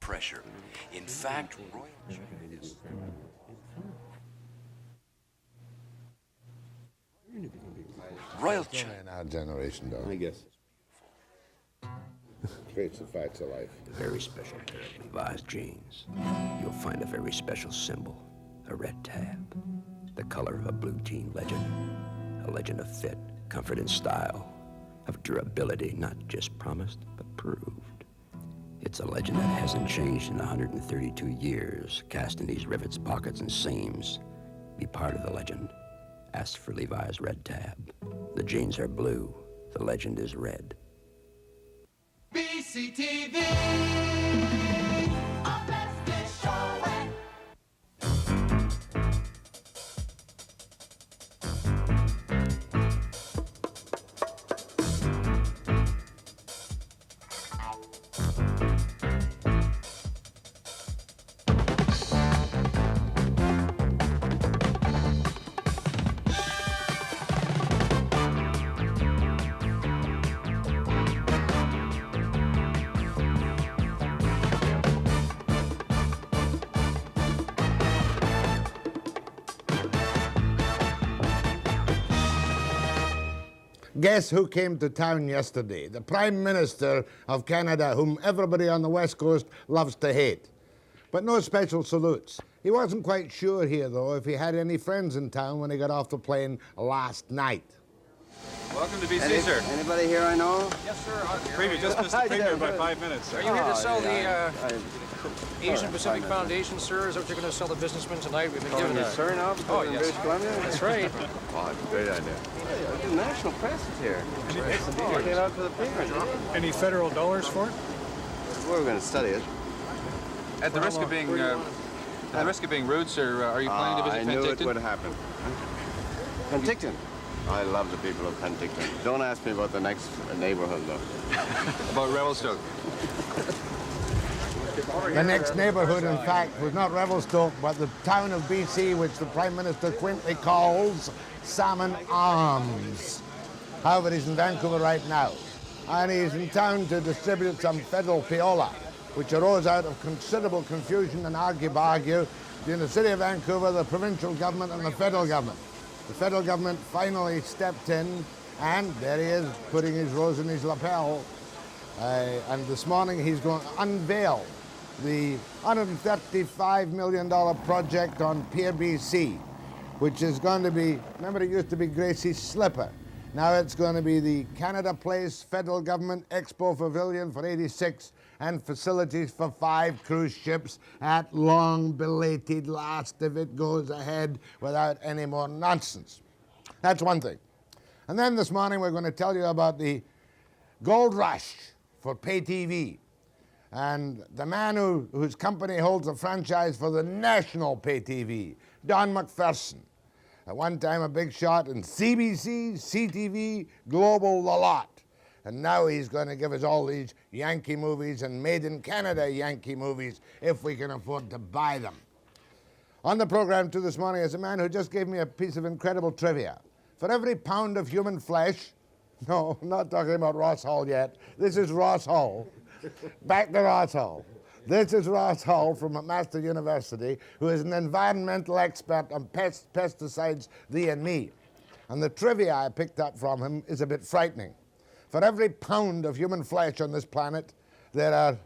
pressure. In fact, Royal China. In our generation, though. I guess. Traits and facts of life. A very special pair of Levi's jeans. You'll find a very special symbol, a red tab. The color of a blue jean legend. A legend of fit, comfort, and style. Of durability, not just promised, but proved. It's a legend that hasn't changed in 132 years. Cast in these rivets, pockets, and seams. Be part of the legend. Ask for Levi's red tab. The jeans are blue. The legend is red. BCTV, our best show. Guess who came to town yesterday? The Prime Minister of Canada, whom everybody on the West Coast loves to hate. But no special salutes. He wasn't quite sure here, though, if he had any friends in town when he got off the plane last night. Welcome to BC, sir. Anybody here I know? Yes, sir. Preview, just missed the preview by 5 minutes, sir. Are you here to sell yeah, the Asian Pacific Foundation, sir? Is that what you're going to sell the businessmen tonight? We've been given a... Sir now? Oh, in yes. British Columbia? That's right. Oh, it's a great idea. The national press is here. Oh, came out to the paper. Any federal dollars for it? We're going to study it. At the risk of being, rude, sir, are you planning to visit I knew Penticton? it would happen. Penticton. I love the people of Penticton. Don't ask me about the next neighborhood, though. About Revelstoke. The next neighbourhood, in fact, was not Revelstoke, but the town of BC, which the Prime Minister quaintly calls Salmon Arms. However, he's in Vancouver right now, and he's in town to distribute some federal piola, which arose out of considerable confusion and argue-bargue between the City of Vancouver, the provincial government, and the federal government. The federal government finally stepped in, and there he is, putting his rose in his lapel. And this morning he's going to unveil the $135 million project on Pier BC, which is going to be, remember it used to be Gracie's Slipper. Now it's going to be the Canada Place Federal Government Expo Pavilion for 86 and facilities for 5 cruise ships at long belated last if it goes ahead without any more nonsense. That's one thing. And then this morning we're going to tell you about the gold rush for pay TV. And the man whose company holds the franchise for the national pay TV, Don MacPherson. At one time a big shot in CBC, CTV, Global, the lot. And now he's going to give us all these Yankee movies and made in Canada Yankee movies if we can afford to buy them. On the program too this morning is a man who just gave me a piece of incredible trivia. For every pound of human flesh, no, I'm not talking about Ross Hall yet. This is Ross Hall. Back to Ross Hall. This is Ross Hall from McMaster University, who is an environmental expert on pesticides, thee and me. And the trivia I picked up from him is a bit frightening. For every pound of human flesh on this planet, there are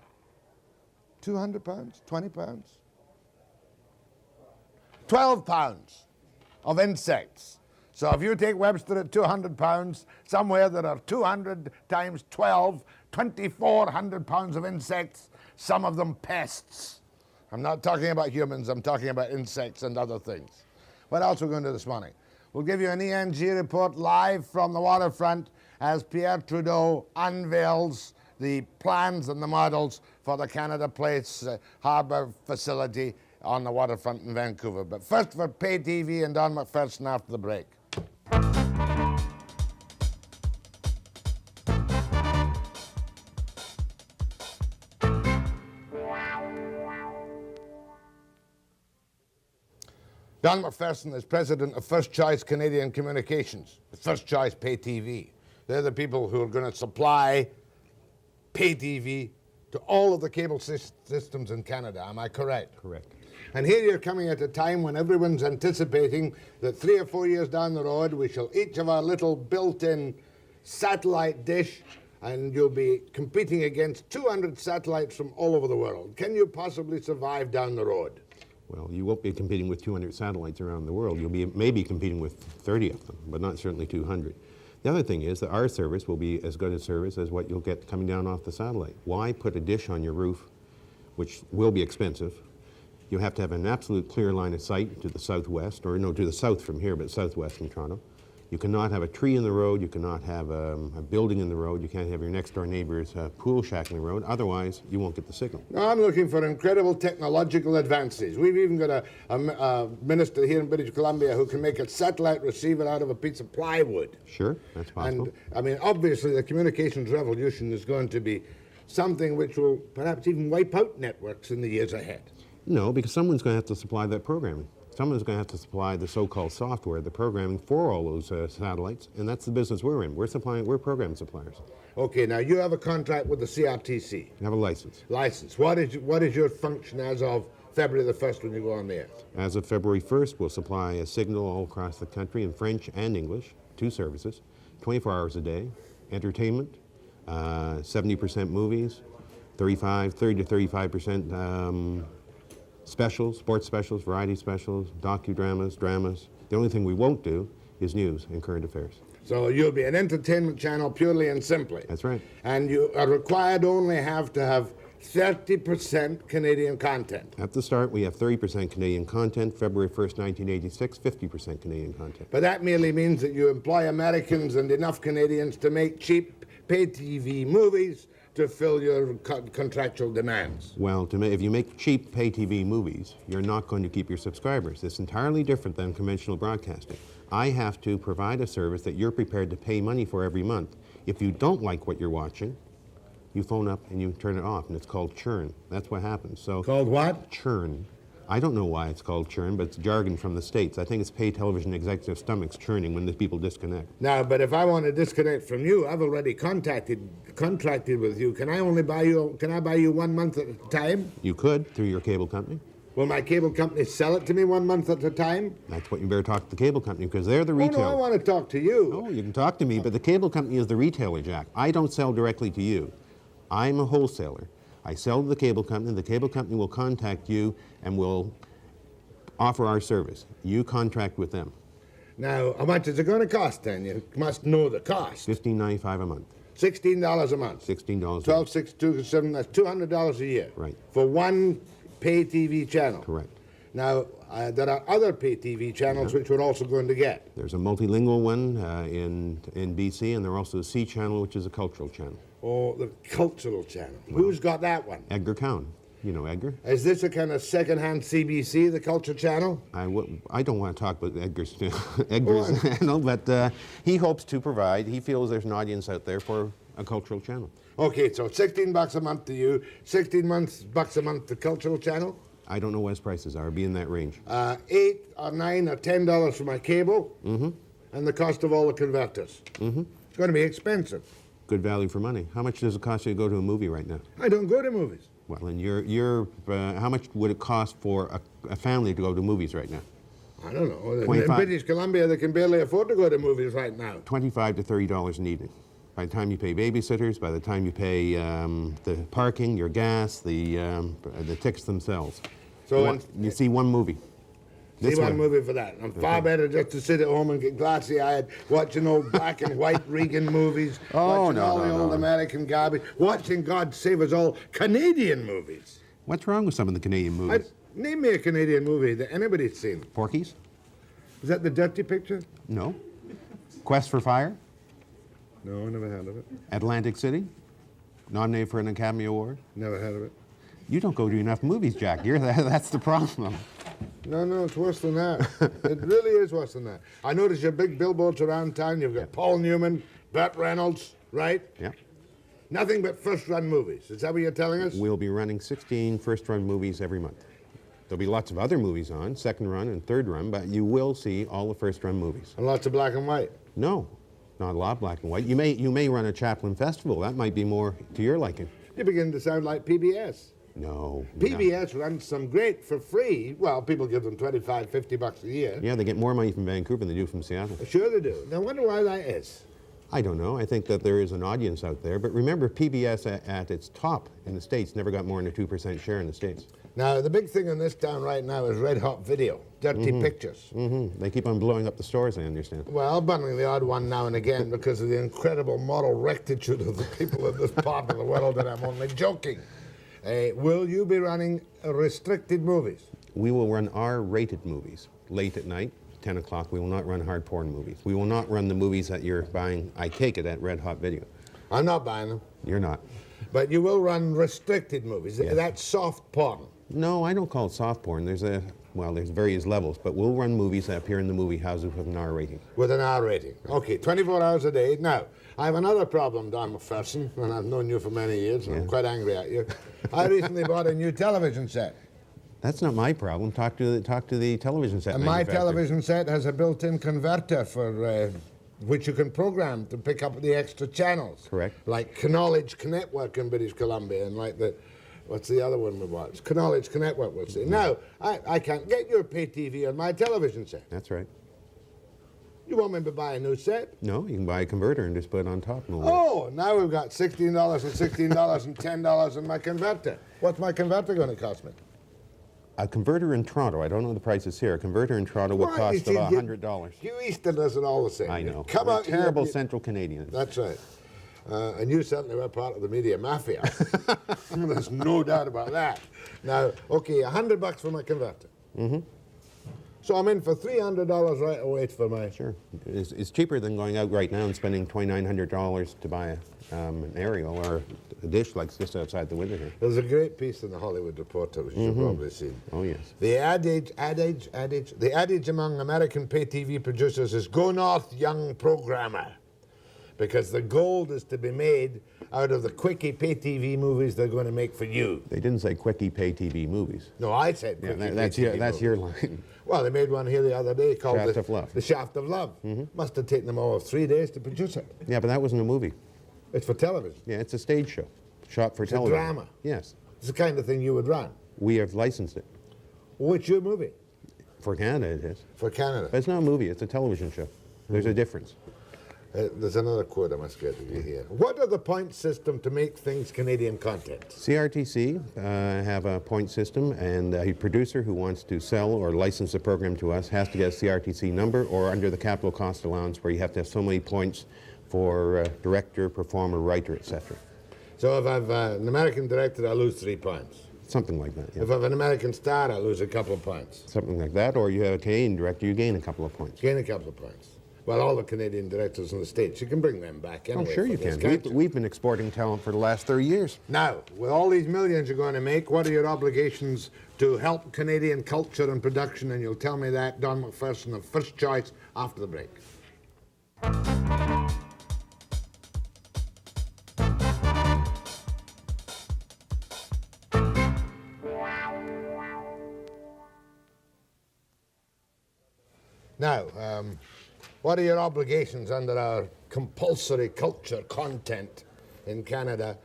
200 pounds, 20 pounds, 12 pounds of insects. So if you take Webster at 200 pounds, somewhere there are 200 times 12, 2,400 pounds of insects, some of them pests. I'm not talking about humans, I'm talking about insects and other things. What else are we going to do this morning? We'll give you an ENG report live from the waterfront as Pierre Trudeau unveils the plans and the models for the Canada Place harbour facility on the waterfront in Vancouver. But first for pay TV and Don MacPherson after the break. Don MacPherson is president of First Choice Canadian Communications, First Choice Pay TV. They're the people who are going to supply pay TV to all of the cable systems in Canada. Am I correct? Correct. And here you're coming at a time when everyone's anticipating that 3 or 4 years down the road, we shall each have our little built-in satellite dish, and you'll be competing against 200 satellites from all over the world. Can you possibly survive down the road? Well, you won't be competing with 200 satellites around the world. You'll be maybe competing with 30 of them, but not certainly 200. The other thing is that our service will be as good a service as what you'll get coming down off the satellite. Why put a dish on your roof, which will be expensive? You have to have an absolute clear line of sight to the southwest, or no, to the south from here, but southwest from Toronto. You cannot have a tree in the road. You cannot have a building in the road. You can't have your next door neighbor's pool shack in the road. Otherwise, you won't get the signal. Now, I'm looking for incredible technological advances. We've even got a minister here in British Columbia who can make a satellite receiver out of a piece of plywood. Sure, that's possible. And, I mean, obviously, the communications revolution is going to be something which will perhaps even wipe out networks in the years ahead. No, because someone's going to have to supply that programming. Someone's going to have to supply the so-called software, the programming for all those satellites, and that's the business we're in. We're program suppliers. Okay, now you have a contract with the CRTC. You have a license. License. What is your function as of February the 1st when you go on the air? As of February 1st, we'll supply a signal all across the country in French and English, 2 services, 24 hours a day, entertainment, 70% movies, 30 to 35% specials, sports specials, variety specials, docudramas, dramas. The only thing we won't do is news and current affairs. So you'll be an entertainment channel purely and simply. That's right. And you are required only have to have 30% Canadian content. At the start, we have 30% Canadian content. February 1st, 1986, 50% Canadian content. But that merely means that you employ Americans and enough Canadians to make cheap pay TV movies to fill your contractual demands. Well, if you make cheap pay TV movies, you're not going to keep your subscribers. It's entirely different than conventional broadcasting. I have to provide a service that you're prepared to pay money for every month. If you don't like what you're watching, you phone up and you turn it off, and it's called churn. That's what happens. So called what? Churn. I don't know why it's called churn, but it's jargon from the States. I think it's pay television executive stomachs churning when the people disconnect. Now, but if I want to disconnect from you, I've already contracted with you. Can I buy you 1 month at a time? You could, through your cable company. Will my cable company sell it to me 1 month at a time? That's what you better talk to the cable company, because they're the retailer. Oh, no, I want to talk to you. Oh, you can talk to me, but the cable company is the retailer, Jack. I don't sell directly to you. I'm a wholesaler. I sell to the cable company will contact you and will offer our service. You contract with them. Now, how much is it going to cost then? You must know the cost. $15.95 a month. $16 a month. $16 12, 6, 2, 7, that's $200 a year. Right. For one pay TV channel. Correct. Now, there are other pay TV channels which we're also going to get. There's a multilingual one in BC, and there's also the C channel, which is a cultural channel. Oh, the cultural channel. Well, who's got that one? Edgar Cowan. You know Edgar. Is this a kind of second-hand CBC, the culture channel? I don't want to talk about Edgar's channel, but he hopes to provide, he feels there's an audience out there for a cultural channel. Okay, so $16 a month to you, $16 a month to cultural channel? I don't know what his prices are. It'll be in that range. $8 or $9 or $10 for my cable, and the cost of all the converters. It's going to be expensive. Good value for money. How much does it cost you to go to a movie right now? I don't go to movies. Well, and how much would it cost for a family to go to movies right now? I don't know. In British Columbia, they can barely afford to go to movies right now. $25 to $30 an evening. By the time you pay babysitters, by the time you pay the parking, your gas, the tickets themselves. So you see one movie. See one movie for that. I'm far better just to sit at home and get glassy-eyed, watching old black and white Reagan movies, watching all the old American garbage, watching God Save Us All Canadian movies. What's wrong with some of the Canadian movies? Name me a Canadian movie that anybody's seen. Porky's? Is that the dirty picture? No. Quest for Fire? No, never heard of it. Atlantic City? Nominated for an Academy Award? Never heard of it. You don't go to enough movies, Jack. That's the problem. No, it's worse than that. It really is worse than that. I notice your big billboards around town. You've got Paul Newman, Burt Reynolds, right? Yeah. Nothing but first-run movies. Is that what you're telling us? We'll be running 16 first-run movies every month. There'll be lots of other movies on, second run and third run, but you will see all the first-run movies. And lots of black and white? No, not a lot of black and white. You may run a Chaplin Festival. That might be more to your liking. You begin to sound like PBS. No. PBS runs some great for free. Well, people give them 25, 50 bucks a year. Yeah, they get more money from Vancouver than they do from Seattle. Sure they do. Now, I wonder why that is. I don't know. I think that there is an audience out there. But remember, PBS at its top in the States never got more than a 2% share in the States. Now, the big thing in this town right now is red hot video, dirty pictures. They keep on blowing up the stores, I understand. Well, burning the odd one now and again because of the incredible moral rectitude of the people in this part of the world, and I'm only joking. Will you be running restricted movies? We will run R-rated movies late at night, 10 o'clock. We will not run hard porn movies. We will not run the movies that you're buying, I take it, at Red Hot Video. I'm not buying them. You're not. But you will run restricted movies. Yes. That's soft porn. No, I don't call it soft porn. There's various levels, but we'll run movies that appear in the movie houses with an R rating. With an R rating. Okay, 24 hours a day. Now, I have another problem, Don MacPherson, and I've known you for many years, and I'm quite angry at you. I recently bought a new television set. That's not my problem. Talk to the television set And my manufacturer. television set has a built-in converter for which you can program to pick up the extra channels. Correct. Like Knowledge Network in British Columbia, and like what's the other one we watch? Knowledge Network, we'll see. Now, I can't get your pay TV on my television set. That's right. You want me to buy a new set? No, you can buy a converter and just put it on top. And Oh, now we've got $16 and $16 and $10 in my converter. What's my converter going to cost me? A converter in Toronto, I don't know the prices here, a converter in Toronto would cost about $100. You Easterners are all the same. I know. Come We're out here, terrible you- Central Canadians. That's right. And you certainly were part of the media mafia. There's no doubt about that. Now, okay, $100 for my converter. So I'm in for $300 right away for my... Sure. It's cheaper than going out right now and spending $2,900 to buy an aerial or a dish like just outside the window here. There's a great piece in the Hollywood Reporter, which you've probably seen. Oh, yes. The adage among American pay TV producers is go north, young programmer. Because the gold is to be made out of the quickie pay TV movies they're going to make for you. They didn't say quickie pay TV movies. No, I said Yeah, quickie that's pay TV that's your movies. line. Well, they made one here the other day called Shaft of Love. The Shaft of Love. Must have taken them all 3 days to produce it. Yeah, but that wasn't a movie. It's for television. Yeah, it's a stage show, shot for It's a television. drama. Yes, It's the kind of thing you would run. we have licensed it What's your movie? for Canada. It is, For Canada. but it's not a movie. It's a television show. There's a difference. There's another quote I must get to you here. What are the point system to make things Canadian content? CRTC have a point system, and a producer who wants to sell or license a program to us has to get a CRTC number, or under the capital cost allowance, where you have to have so many points for director, performer, writer, etc. So if I've an American director, I lose 3 points. Something like that. Yeah. If I have an American star, I lose a couple of points. Something like that, or you have a Canadian director, you gain a couple of points. Gain a couple of points. Well, all the Canadian directors in the States, you can bring them back Oh, anyway. sure for you this, can. can't you? We've been exporting talent for the last 30 years. Now, with all these millions you're going to make, what are your obligations to help Canadian culture and production? And you'll tell me that, Don MacPherson, of First Choice, after the break. Now, what are your obligations under our compulsory culture content in Canada?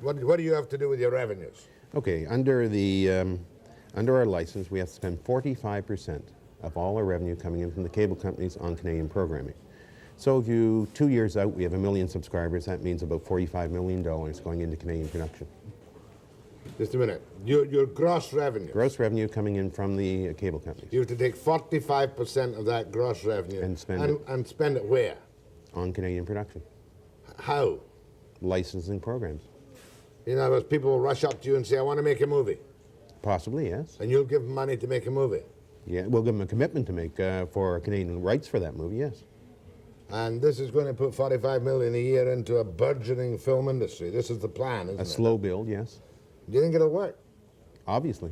What do you have to do with your revenues? Okay, under our license, we have to spend 45% of all our revenue coming in from the cable companies on Canadian programming. So if 2 years out, we have 1 million subscribers, that means about $45 million going into Canadian production. Just a minute. Your gross revenue. Gross revenue coming in from the cable companies You have to take 45% of that gross revenue And spend it. and spend it where? on Canadian production, How? licensing programs. In other words, people will rush up to you and say, I want to make a movie. Possibly, yes. And you'll give them money to make a movie. Yeah, we'll give them a commitment to make for Canadian rights for that movie, yes. And this is going to put $45 million a year into a burgeoning film industry. This is the plan, isn't A it? slow build, yes. Do you think it'll work? Obviously.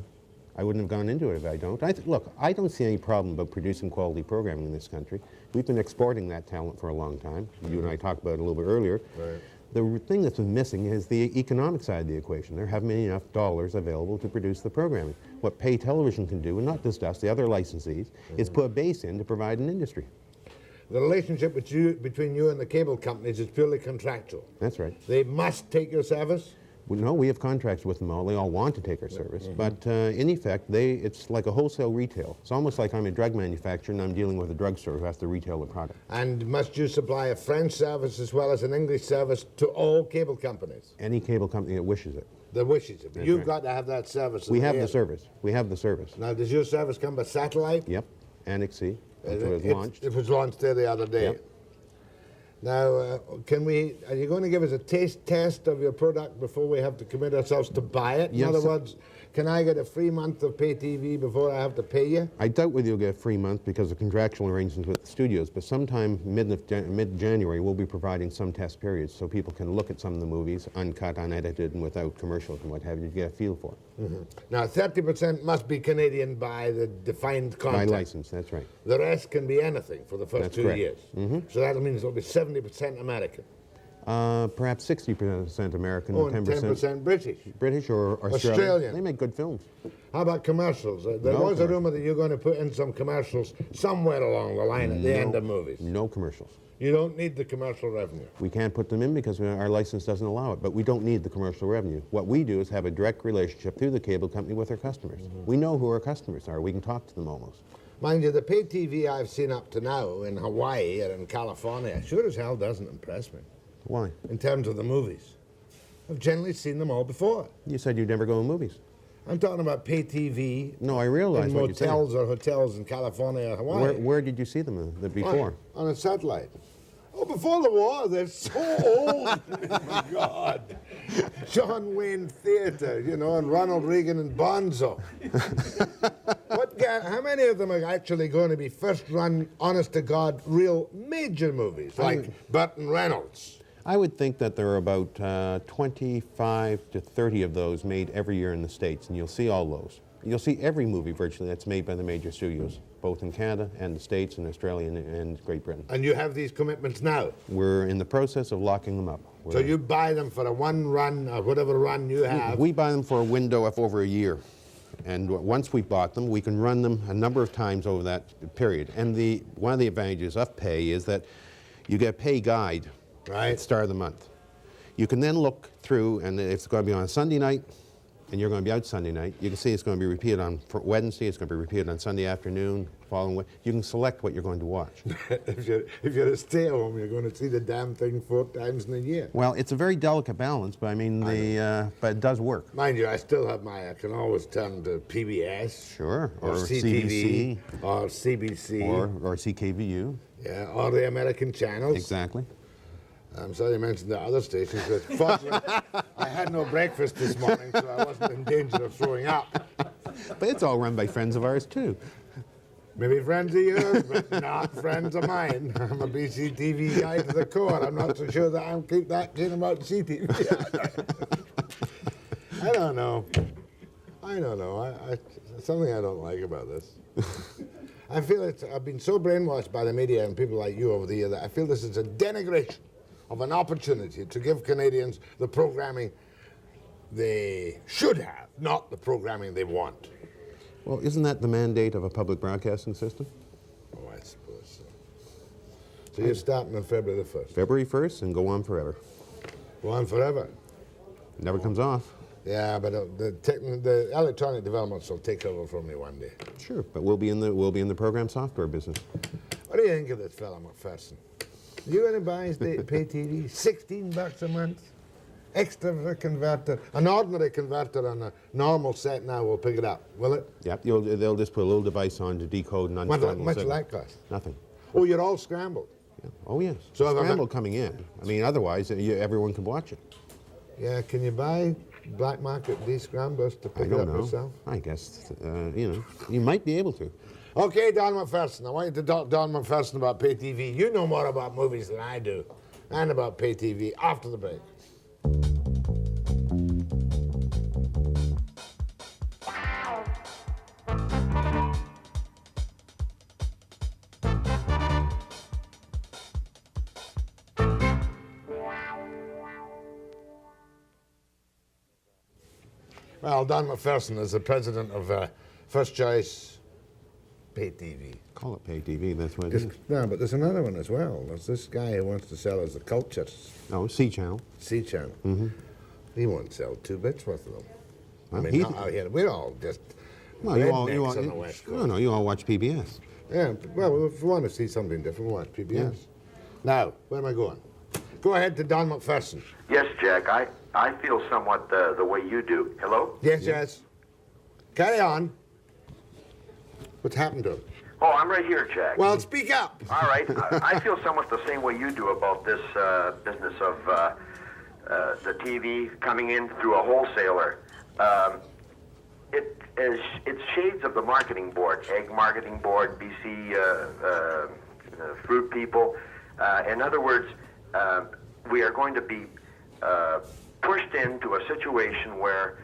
I wouldn't have gone into it if I don't. Look, I don't see any problem about producing quality programming in this country. We've been exporting that talent for a long time. You and I talked about it a little bit earlier. Right. The thing that's been missing is the economic side of the equation. There haven't been enough dollars available to produce the programming. What pay television can do, and not just us, the other licensees, is put a base in to provide an industry. The relationship between you and the cable companies is purely contractual. That's right. They must take your service? Well, no, we have contracts with them all. They all want to take our service. But in effect, it's like a wholesale retail. It's almost like I'm a drug manufacturer and I'm dealing with a drugstore who has to retail the product. And must you supply a French service as well as an English service to all cable companies? Any cable company that wishes it. That wishes it. That's You've right. got to have that service. We in have air. the service. We have the service. Now, does your service come by satellite? Yep. Annex C, which was launched. It was launched there the other day. Yep. Now, are you going to give us a taste test of your product before we have to commit ourselves to buy it? In Yes, other sir. words, can I get a free month of pay TV before I have to pay you? I doubt whether you'll get a free month because of contractual arrangements with the studios, but sometime mid-January we'll be providing some test periods so people can look at some of the movies, uncut, unedited, and without commercials and what have you, to get a feel for it. Now, 30% must be Canadian by the defined By content. license, that's right. The rest can be anything for the first That's 2 correct. years. So that means it'll be 70% American. Perhaps 60% American Oh, and and 10% 10% British. British or Australian. They make good films. How about commercials? There No was a commercials. rumor that you're going to put in some commercials somewhere along the line at the end of movies. No commercials. You don't need the commercial revenue. We can't put them in because our license doesn't allow it, but we don't need the commercial revenue. What we do is have a direct relationship through the cable company with our customers. We know who our customers are. We can talk to them almost. Mind you, the pay TV I've seen up to now in Hawaii or in California sure as hell doesn't impress me Why? in terms of the movies. I've generally seen them all before. You said you'd never go in movies. I'm talking about pay TV No, I realize in what you're saying. motels or hotels in California or Hawaii. Where did you see them before? On a satellite. Oh, before the war, they're so old. Oh, my God. John Wayne Theatre, you know, and Ronald Reagan and Bonzo. How many of them are actually going to be first-run, honest-to-God, real major movies, like Burton Reynolds? I would think that there are about 25 to 30 of those made every year in the States, and you'll see all those. You'll see every movie virtually that's made by the major studios, both in Canada and the States and Australia and Great Britain. And you have these commitments now? We're in the process of locking them up. So you buy them for a one run, or whatever run you have? We buy them for a window of over a year. And once we've bought them, we can run them a number of times over that period. And one of the advantages of pay is that you get a pay guide at the start of the month. You can then look through, and if it's going to be on a Sunday night, and you're going to be out Sunday night, you can see it's going to be repeated on Wednesday, it's going to be repeated on Sunday afternoon, following week. You can select what you're going to watch. If you're a stay-at-home, you're going to see the damn thing 4 times in a year. Well, it's a very delicate balance, but I mean, but it does work. Mind you, I still have I can always turn to PBS. Sure, or CTV, CBC. or CBC. Or CKVU. Yeah, or the American channels. Exactly. I'm sorry you mentioned the other stations, but fortunately, I had no breakfast this morning, so I wasn't in danger of throwing up. But it's all run by friends of ours, too. Maybe friends of yours, but not friends of mine. I'm a BC TV guy to the core. I'm not so sure that I'll keep that keen about CTV. I don't know. Something I don't like about this. I feel I've been so brainwashed by the media and people like you over the years that I feel this is a denigration of an opportunity to give Canadians the programming they should have, not the programming they want. Well, isn't that the mandate of a public broadcasting system? Oh, I suppose so. So you're starting on February the 1st? February 1st and go on forever. Go on forever? It never comes off. Yeah, but the electronic developments will take over from me one day. Sure, but we'll be in the program software business. What do you think of this fellow MacPherson? You going to buy his pay TV? $16 a month? Extra for a converter. An ordinary converter on a normal set now will pick it up, will it? Yep, they'll just put a little device on to decode and Much unfragment will signal. that cost? Nothing. Oh, you're all scrambled. Yeah. Oh, yes. So So if I'm- scramble coming in. I mean, otherwise, everyone can watch it. Yeah, can you buy black market de-scramblers to I pick it don't up know. yourself? I guess, you might be able to. Okay, Don MacPherson, I want you to talk to Don MacPherson about pay TV. You know more about movies than I do, and about pay TV after the break. Well, Don MacPherson is the president of First Choice pay TV. Call it pay TV, that's what it is. No, but there's another one as well. There's this guy who wants to sell us the cultures. Oh, C channel. C channel. Mm-hmm. He won't sell 2 bits worth of them. Well, I mean, he- not out here. We're all just Well, you all, rednecks on the West Coast. no, you all watch PBS. Yeah, well, if we want to see something different, we'll watch PBS. Yeah. Now, where am I going? Go ahead to Don MacPherson. Yes, Jack, I feel somewhat the way you do. Hello? Yes. Carry on. What's happened to him? Oh, I'm right here, Jack. Well, speak up. All right. I feel somewhat the same way you do about this business of the TV coming in through a wholesaler. It's shades of the marketing board, egg marketing board, BC fruit people. In other words, we are going to be pushed into a situation where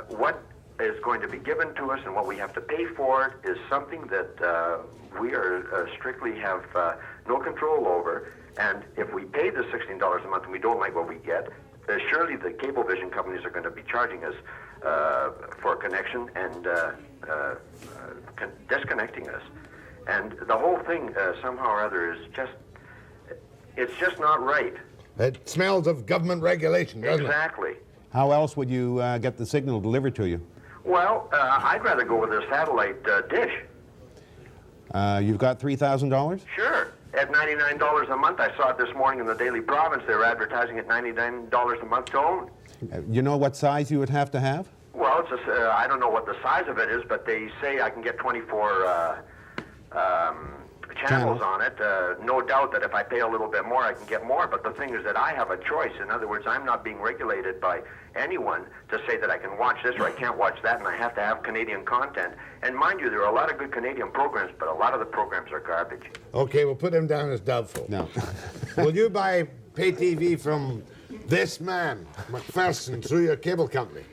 what is going to be given to us and what we have to pay for it is something that we are strictly have no control over. And if we pay the $16 a month and we don't like what we get, surely the cable vision companies are going to be charging us for a connection and disconnecting us. And the whole thing, somehow or other, is it's just not right. It smells of government regulation, doesn't Exactly. How else would you get the signal delivered to you? Well, I'd rather go with a satellite dish. You've got $3,000? Sure. At $99 a month. I saw it this morning in the Daily Province. They were advertising at $99 a month to own. You know what size you would have to have? Well, I don't know what the size of it is, but they say I can get 24 channels on it. No doubt that if I pay a little bit more, I can get more. But the thing is that I have a choice. In other words, I'm not being regulated by anyone to say that I can watch this or I can't watch that, and I have to have Canadian content. And mind you, there are a lot of good Canadian programs, but a lot of the programs are garbage. it? Okay, we'll put him down as doubtful. No. Will you buy pay TV from this man, MacPherson, through your cable company?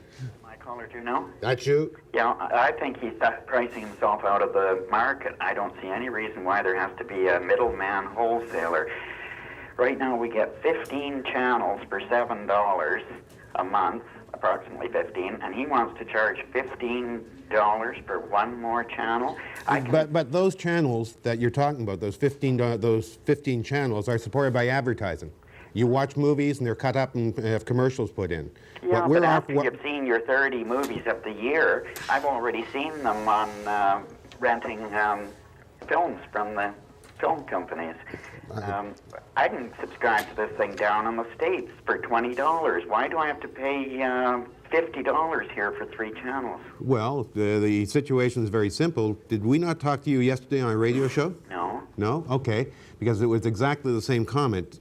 My caller too now? That's you? Yeah, I think he's pricing himself out of the market. I don't see any reason why there has to be a middleman wholesaler. Right now we get 15 channels for $7 a month, approximately 15, and he wants to charge $15 for one more channel. But those channels that you're talking about, those 15 channels, are supported by advertising. You watch movies and they're cut up and have commercials put in. Yeah, but after you've seen your 30 movies of the year, I've already seen them on renting films from the film companies. I can subscribe to this thing down in the States for $20. Why do I have to pay $50 here for 3 channels? Well, the situation is very simple. Did we not talk to you yesterday on a radio show? No. No? Okay. Because it was exactly the same comment.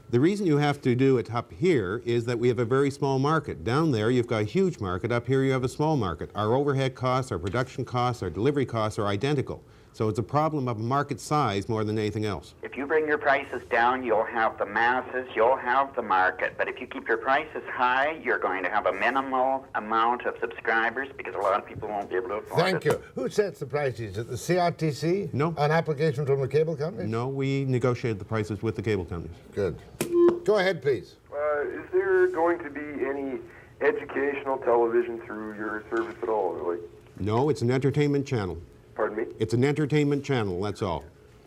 The reason you have to do it up here is that we have a very small market. Down there, you've got a huge market. Up here, you have a small market. Our overhead costs, our production costs, our delivery costs are identical. So it's a problem of market size more than anything else. If you bring your prices down, you'll have the masses, you'll have the market. But if you keep your prices high, you're going to have a minimal amount of subscribers because a lot of people won't be able to afford it. Thank you. Who sets the prices? Is it the CRTC? No. An application from the cable companies? No, we negotiated the prices with the cable companies. Good. Go ahead, please. Is there going to be any educational television through your service at all? Like, No, it's an entertainment channel. pardon me? It's an entertainment channel, that's all.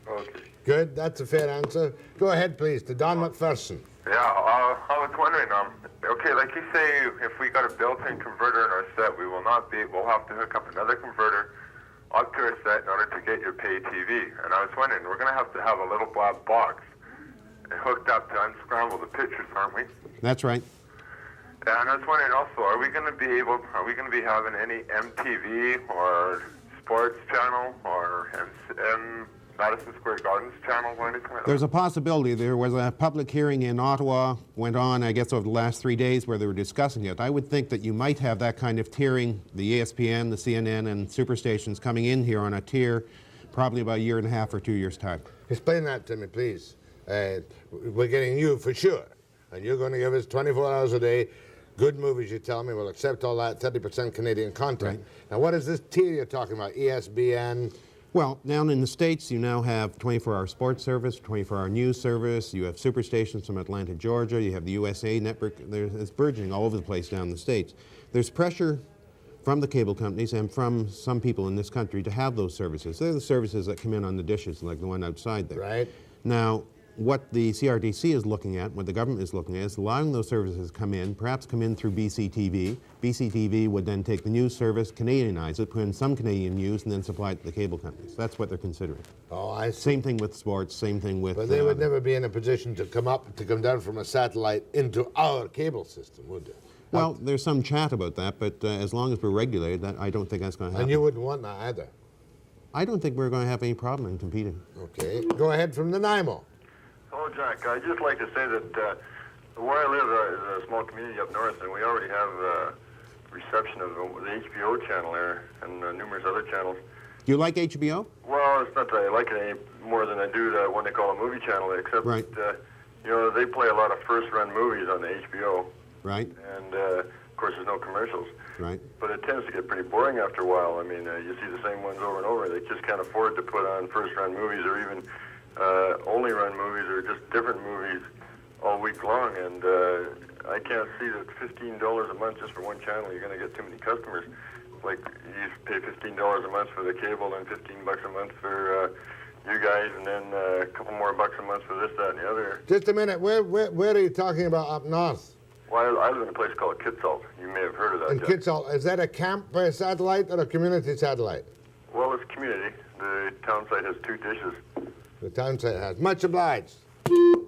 Okay. Good, that's a fair answer. Go ahead, please, to Don MacPherson. Yeah, I was wondering, okay, like you say, if we got a built-in converter in our set, we'll have to hook up another converter up to our set in order to get your pay TV. And I was wondering, we're going to have a little black box hooked up to unscramble the pictures, aren't we? That's right. Yeah, and I was wondering also, are we going to be having any MTV or sports channel or Madison Square Gardens channel or anything like that? There's a possibility. There was a public hearing in Ottawa, went on, I guess, over the last 3 days where they were discussing it. I would think that you might have that kind of tiering, the ESPN, the CNN, and superstations coming in here on a tier probably about a year and a half or 2 years' time. Explain that to me, please. We're getting you for sure, and you're going to give us 24 hours a day, good movies, you tell me. We'll accept all that, 30% Canadian content. Right. Now, what is this tier you're talking about? ESPN? Well, down in the States, you now have 24-hour sports service, 24-hour news service. You have superstations from Atlanta, Georgia. You have the USA Network. It's burgeoning all over the place down in the States. There's pressure from the cable companies and from some people in this country to have those services. They're the services that come in on the dishes, like the one outside there. Right. Now, what the CRTC is looking at, what the government is looking at, is allowing those services to come in, perhaps come in through BC TV. BC TV would then take the news service, Canadianize it, put in some Canadian news, and then supply it to the cable companies. That's what they're considering. Oh, I see. Same thing with sports, same thing with... But they would never be in a position to come down from a satellite into our cable system, would they? Well, there's some chat about that, but as long as we're regulated, I don't think that's going to happen. And you wouldn't want that either. I don't think we're going to have any problem in competing. Okay. Go ahead from Nanaimo. Hello, Jack. I'd just like to say that where I live is a small community up north, and we already have reception of the HBO channel there and numerous other channels. Do you like HBO? Well, it's not that I like it any more than I do the one they call a movie channel, except Right. that, you know, they play a lot of first-run movies on the HBO. Right. And, of course, there's no commercials. Right. But it tends to get pretty boring after a while. I mean, you see the same ones over and over. They just can't afford to put on first-run movies or even only-run movies or just different movies all week long. And I can't see that $15 a month just for one channel, you're going to get too many customers. Like, you pay $15 a month for the cable and $15 a month for you guys, and then a couple more bucks a month for this, that, and the other. Just a minute. Where are you talking about up north? Well, I live in a place called Kitsalt. You may have heard of that. In Kitsalt. Is that a camp satellite or a community satellite? Well, it's community. The town site has 2 dishes. The town site has. Much obliged.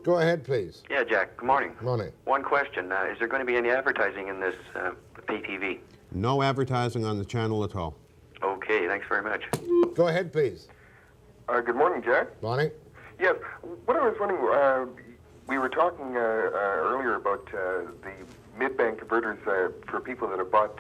Go ahead, please. Yeah, Jack. Good morning. Morning. One question. Is there going to be any advertising in this pay TV? No advertising on the channel at all. Okay, thanks very much. Go ahead, please. Good morning, Jack. Morning. Yes, what I was wondering, we were talking earlier about the mid-band converters for people that have bought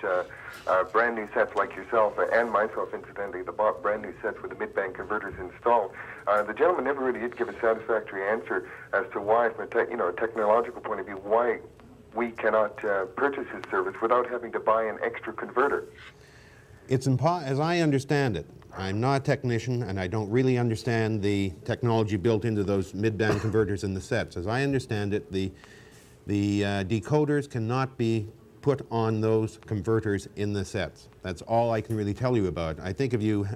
brand new sets like yourself and myself, incidentally, that bought brand new sets with the mid-band converters installed. The gentleman never really did give a satisfactory answer as to why, from a technological point of view, why we cannot purchase his service without having to buy an extra converter. It's as I understand it, I'm not a technician and I don't really understand the technology built into those mid-band converters in the sets. As I understand it, the decoders cannot be put on those converters in the sets. That's all I can really tell you about. I think if you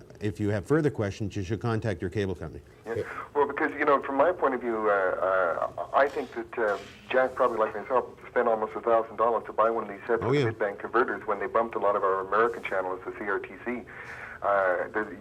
have further questions, you should contact your cable company. Yeah. Well, because, from my point of view, I think that Jack, probably like myself, spent almost $1,000 to buy one of these sets of mid-band converters when they bumped a lot of our American channels, the CRTC.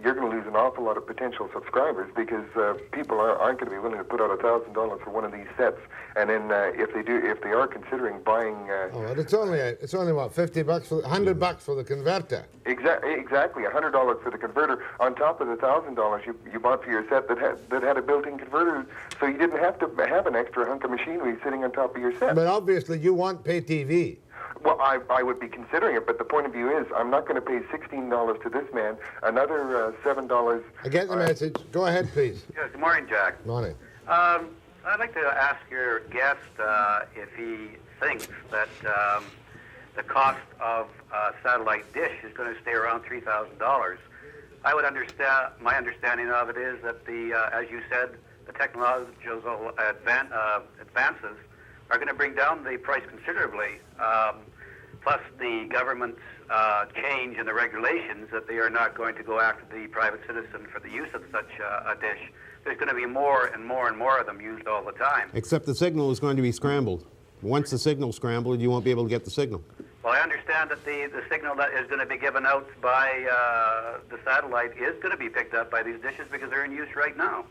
You're going to lose an awful lot of potential subscribers because people aren't going to be willing to put out $1,000 for one of these sets. And then if they are considering buying, it's only what, $50 for $100 for the converter. Exactly, $100 for the converter on top of the $1,000 you bought for your set that had a built-in converter, so you didn't have to have an extra hunk of machinery sitting on top of your set. But obviously, you want pay TV. Well, I would be considering it, but the point of view is I'm not going to pay $16 to this man, another $7. I get the message. Go ahead, please. Yeah, good morning, Jack. Morning. I'd like to ask your guest if he thinks that the cost of a satellite dish is going to stay around $3,000. My understanding of it is that as you said, the technological advances are going to bring down the price considerably. Plus the government's change in the regulations that they are not going to go after the private citizen for the use of such a dish. There's going to be more and more and more of them used all the time. Except the signal is going to be scrambled. Once the signal's scrambled, you won't be able to get the signal. Well, I understand that the signal that is going to be given out by the satellite is going to be picked up by these dishes because they're in use right now.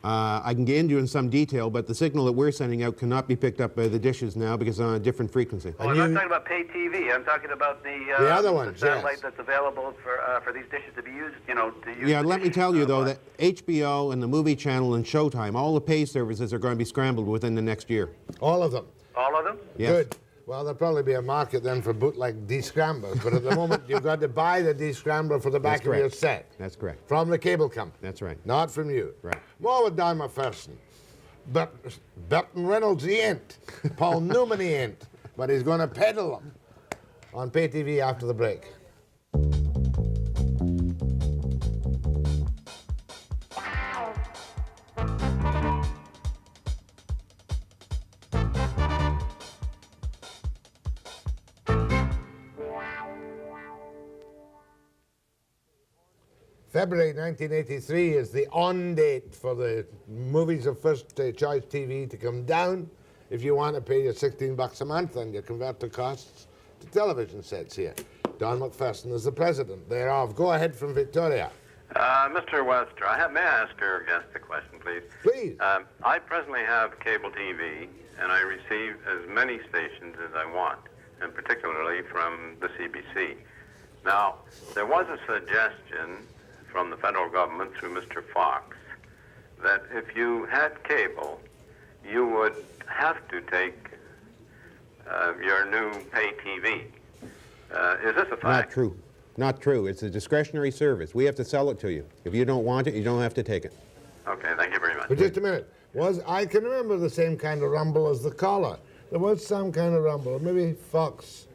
I can get into you in some detail, but the signal that we're sending out cannot be picked up by the dishes now because it's on a different frequency. Well, I'm not talking about pay TV. I'm talking about the other ones, the satellite that's available for these dishes to be used. To use. Yeah, let me tell you though that HBO and the movie channel and Showtime, all the pay services are going to be scrambled within the next year. All of them. All of them? Yes. Good. Well, there'll probably be a market then for bootleg descramblers, but at the moment you've got to buy the descrambler for the back of your set. That's correct. From the cable company. That's right. Not from you. Right. More with Don MacPherson. Burton Reynolds, he ain't. Paul Newman, he ain't. But he's going to peddle them on pay TV after the break. February 1983 is the on date for the movies of first choice TV to come down. If you want to pay your $16 a month and you convert the costs to television sets here. Don MacPherson is the president thereof. Go ahead from Victoria. Mr. Webster, may I ask your guest a question, please? Please. I presently have cable TV, and I receive as many stations as I want, and particularly from the CBC. Now, there was a suggestion from the federal government through Mr. Fox that if you had cable, you would have to take your new pay TV. Is this a fact? Not true. Not true. It's a discretionary service. We have to sell it to you. If you don't want it, you don't have to take it. Okay, thank you very much. But just a minute. I can remember the same kind of rumble as the caller. There was some kind of rumble. Maybe Fox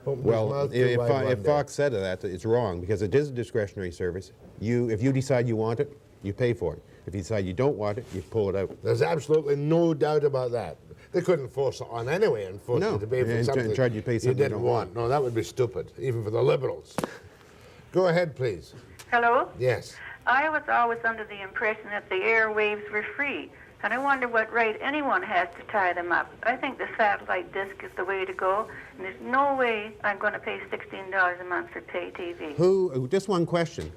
opened his Well, mouth too wide one if day. Fox said that, it's wrong, because it is a discretionary service. If you decide you want it, you pay for it. If you decide you don't want it, you pull it out. There's absolutely no doubt about that. They couldn't force it on anyway and force you to pay for something charge you to pay you something you didn't don't want. No, that would be stupid, even for the Liberals. Go ahead, please. Hello? Yes. I was always under the impression that the airwaves were free, and I wonder what right anyone has to tie them up. I think the satellite disc is the way to go, and there's no way I'm going to pay $16 a month for pay TV. Just one question.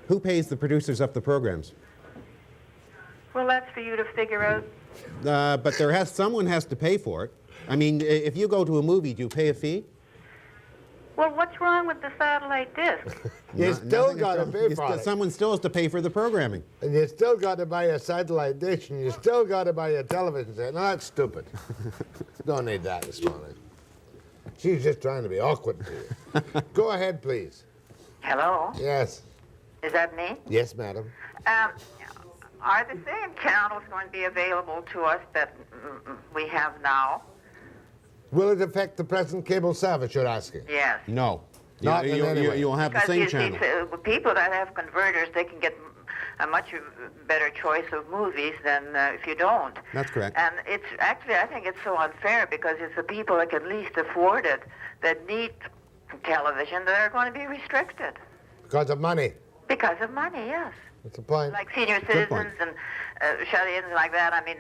Who pays the producers of the programs? Well, that's for you to figure out. But someone has to pay for it. I mean, if you go to a movie, do you pay a fee? Well, what's wrong with the satellite disc? You still got to pay for it. Someone still has to pay for the programming. And you still got to buy a satellite dish, and you still got to buy a television set. No, that's stupid. Don't need that this morning. She's just trying to be awkward to you. Go ahead, please. Hello? Yes. Is that me? Yes, madam. Are the same channels going to be available to us that we have now? Will it affect the present cable service, you're asking? Yes. No. Not in any way. You'll have the same channel. People that have converters, they can get a much better choice of movies than if you don't. That's correct. And it's actually, I think it's so unfair because it's the people that can least afford it that need television that are going to be restricted. Because of money. Because of money, yes. That's the point. Like senior citizens and shut-ins like that. I mean,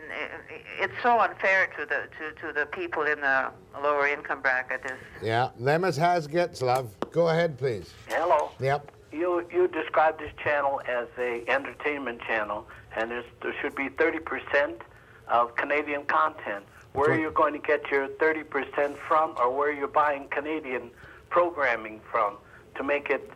it's so unfair to the people in the lower income bracket. Yeah, them as has gets, love. Go ahead, please. Hello. Yep. You described this channel as a entertainment channel, and there should be 30% of Canadian content. Where are you going to get your 30% from, or where are you buying Canadian programming from to make it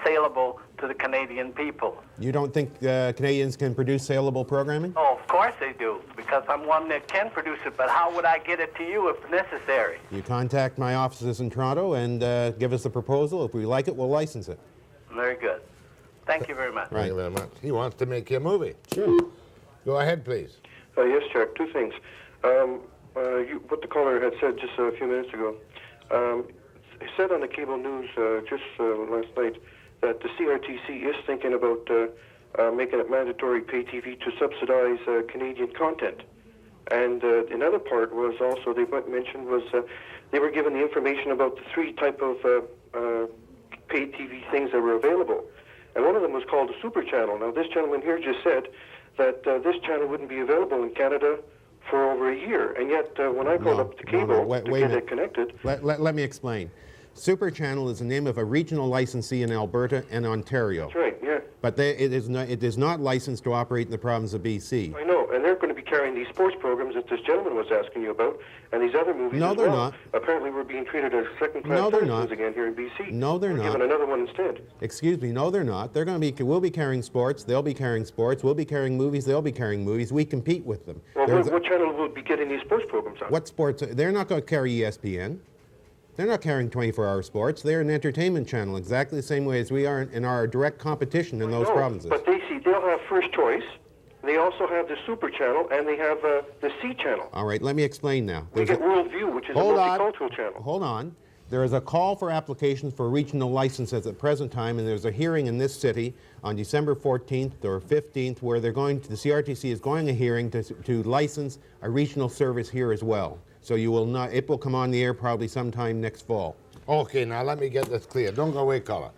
saleable to the Canadian people? You don't think Canadians can produce saleable programming? Oh, of course they do, because I'm one that can produce it, but how would I get it to you if necessary? You contact my offices in Toronto and give us a proposal. If we like it, we'll license it. Very good. Thank you very much. Thank you very much. He wants to make you a movie. Sure. Go ahead, please. Yes, Jack. Two things. What the caller had said just a few minutes ago. He said on the cable news just last night that the CRTC is thinking about making it mandatory pay TV to subsidize Canadian content. And another part was also they mentioned was they were given the information about the three type of pay TV things that were available. And one of them was called the Super Channel. Now, this gentleman here just said that this channel wouldn't be available in Canada for over a year. And yet, when I called up the cable to get it connected... Let me explain. Super Channel is the name of a regional licensee in Alberta and Ontario. That's right, yeah. But it is not licensed to operate in the province of BC. I know, and they're going to be carrying these sports programs that this gentleman was asking you about, and these other movies No, as they're well. not. Apparently we're being treated as second-class No, they're citizens not. again here in BC. No, they're We're not. given another one instead. Excuse me, no, they're not. We'll be carrying sports, they'll be carrying sports, we'll be carrying movies, they'll be carrying movies. We compete with them. Well, what channel will be getting these sports programs on? What sports? They're not going to carry ESPN. They're not carrying 24-hour sports. They're an entertainment channel, exactly the same way as we are in our direct competition in those provinces. But they'll have First Choice. They also have the Super Channel, and they have the C Channel. All right, let me explain now. We get World View, which is a multicultural channel. Hold on. There is a call for applications for regional licenses at the present time, and there's a hearing in this city on December 14th or 15th where the CRTC is going a hearing to license a regional service here as well. So it will come on the air probably sometime next fall. Okay, now let me get this clear. Don't go away, caller.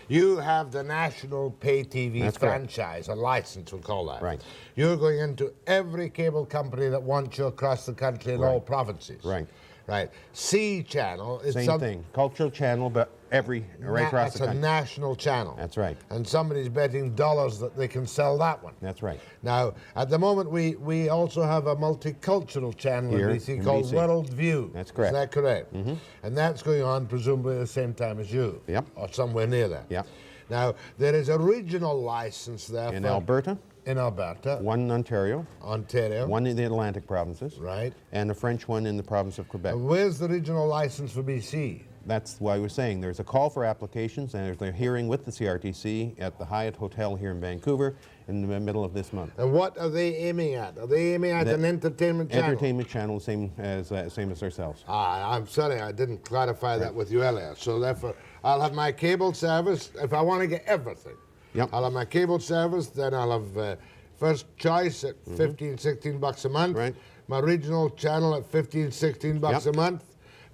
You have the national pay TV That's correct. franchise, a license, we'll call that. Right. You're going into every cable company that wants you across the country in all provinces. Right. Right. C channel is Same thing. Cultural channel, but right across the That's a country. national channel. That's right. And somebody's betting dollars that they can sell that one. That's right. Now, at the moment, we also have a multicultural channel Here in BC in called BC. World View. That's correct. Is that correct? Mhm. And that's going on presumably at the same time as you. Yep. Or somewhere near there. Yep. Now, there is a regional license there In for... Alberta. In Alberta. One in Ontario. Ontario. One in the Atlantic provinces. Right. And a French one in the province of Quebec. And where's the regional license for BC? That's why I was saying there's a call for applications, and there's a hearing with the CRTC at the Hyatt Hotel here in Vancouver in the middle of this month. And what are they aiming at? Are they aiming at an entertainment channel? Entertainment channel, same as ourselves. I'm sorry, I didn't clarify that with you earlier. So therefore, I'll have my cable service if I want to get everything. Yep. I'll have my cable service, then I'll have first choice at 15, 16 bucks a month. Right. My regional channel at 15, 16 bucks a month.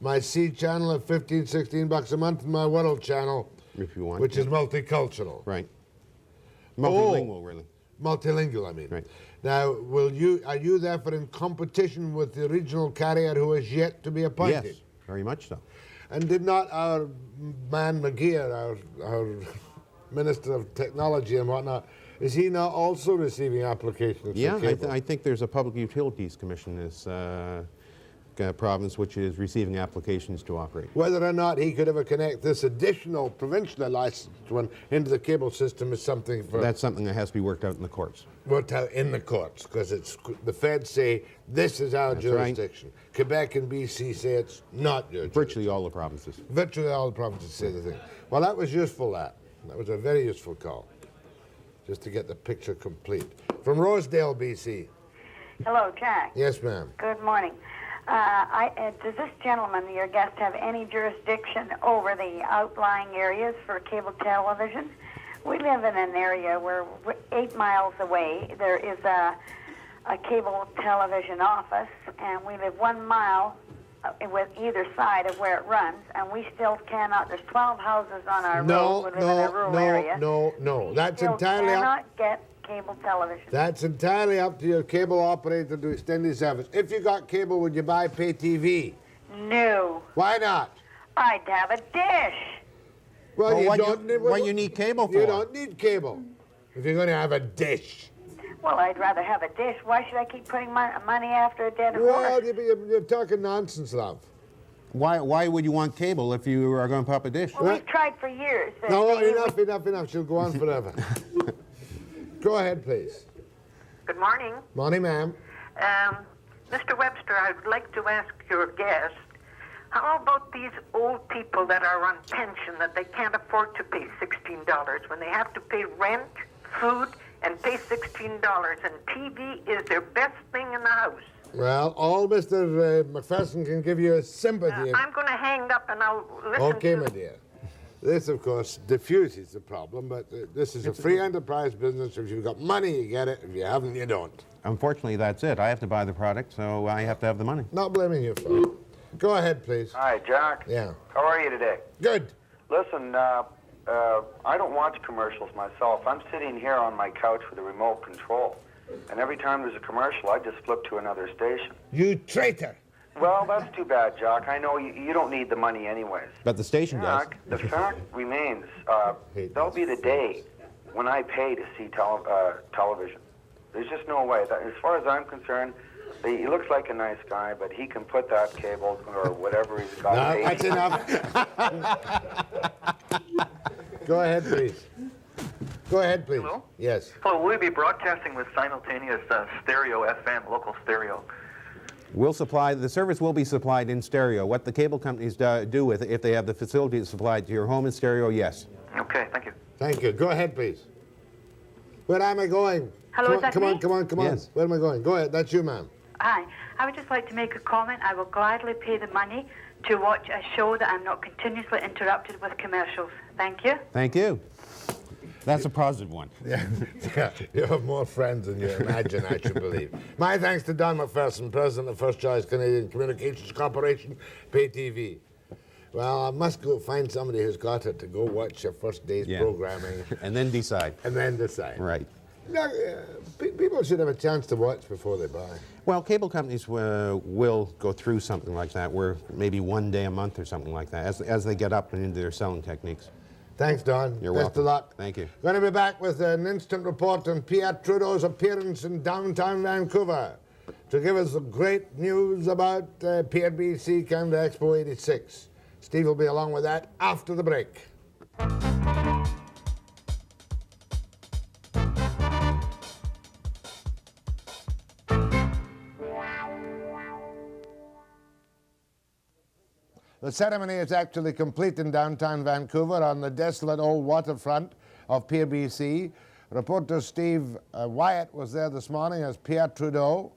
My C channel at 15, 16 bucks a month. And my world channel, if you want, which is multicultural. Right. Multilingual, really. Multilingual, I mean. Right. Now, are you therefore in competition with the regional carrier who is yet to be appointed? Yes, very much so. And did not our man McGeer, our Minister of Technology and whatnot, is he not also receiving applications Yeah, for cable? I think there's a Public Utilities Commission in this province which is receiving applications to operate. Whether or not he could ever connect this additional provincially licensed one into the cable system is something for... That's something that has to be worked out in the courts. Worked out in the courts, because it's the feds say this is our That's jurisdiction. right. Quebec and BC say it's not your Virtually all the provinces. Virtually all the provinces say the thing. Well, that was useful, that. That was a very useful call, just to get the picture complete. From Rosedale, BC. Hello, Jack. Yes, ma'am. Good morning. Does this gentleman, your guest, have any jurisdiction over the outlying areas for cable television? We live in an area where 8 miles away there is a cable television office, and we live 1 mile with either side of where it runs, and we still cannot. There's 12 houses on our road. We live in a rural area. No. That's Still entirely cannot get cable television. That's entirely up to your cable operator to extend his service. If you got cable, would you buy pay TV? No. Why not? I'd have a dish. Well, what you need cable for? You don't need cable if you're going to have a dish. Well, I'd rather have a dish. Why should I keep putting my money after a dead horse? Well, you're talking nonsense, love. Why would you want cable if you are going to pop a dish? Well, we've tried for years. No, enough. She'll go on forever. Go ahead, please. Good morning. Morning, ma'am. Mr. Webster, I would like to ask your guest, how about these old people that are on pension that they can't afford to pay $16 when they have to pay rent, food, and pay $16, and TV is their best thing in the house? Well, all Mr. MacPherson can give you is sympathy. I'm going to hang up and I'll listen Okay, to... my dear. This, of course, diffuses the problem, but this is a free enterprise business. If you've got money, you get it. If you haven't, you don't. Unfortunately, that's it. I have to buy the product, so I have to have the money. Not blaming you for it. Go ahead, please. Hi, Jack. Yeah. How are you today? Good. Listen, I don't watch commercials myself. I'm sitting here on my couch with a remote control, and every time there's a commercial, I just flip to another station. You traitor. Well, that's too bad, Jack. I know you don't need the money anyways. But the station does. Jack, the fact remains, there'll be the day when I pay to see television. There's just no way. As far as I'm concerned, he looks like a nice guy, but he can put that cable or whatever he's got. No, that's enough. Go ahead, please. Go ahead, please. Hello? Yes. Hello, will we be broadcasting with simultaneous stereo FM, local stereo? We'll supply, the service will be supplied in stereo. What the cable companies do with it, if they have the facility supplied to your home in stereo, yes. Okay, thank you. Thank you. Go ahead, please. Where am I going? Hello, is that me? Come on. Yes. Where am I going? Go ahead. That's you, ma'am. Hi. I would just like to make a comment. I will gladly pay the money to watch a show that I'm not continuously interrupted with commercials. Thank you. Thank you. That's a positive one. Yeah. You have more friends than you imagine, I should believe. My thanks to Don MacPherson, President of First Choice Canadian Communications Corporation, Pay TV. Well, I must go find somebody who's got it to go watch your first day's programming. And then decide. And then decide. Right. Now, people should have a chance to watch before they buy. Well, cable companies will go through something like that, where maybe one day a month or something like that, as they get up and into their selling techniques. Thanks, Don. You're Best welcome. of luck. Thank you. Going to be back with an instant report on Pierre Trudeau's appearance in downtown Vancouver to give us the great news about Pier BC Canada Expo 86. Steve will be along with that after the break. The ceremony is actually complete in downtown Vancouver on the desolate old waterfront of Pier BC. Reporter Steve Wyatt was there this morning as Pierre Trudeau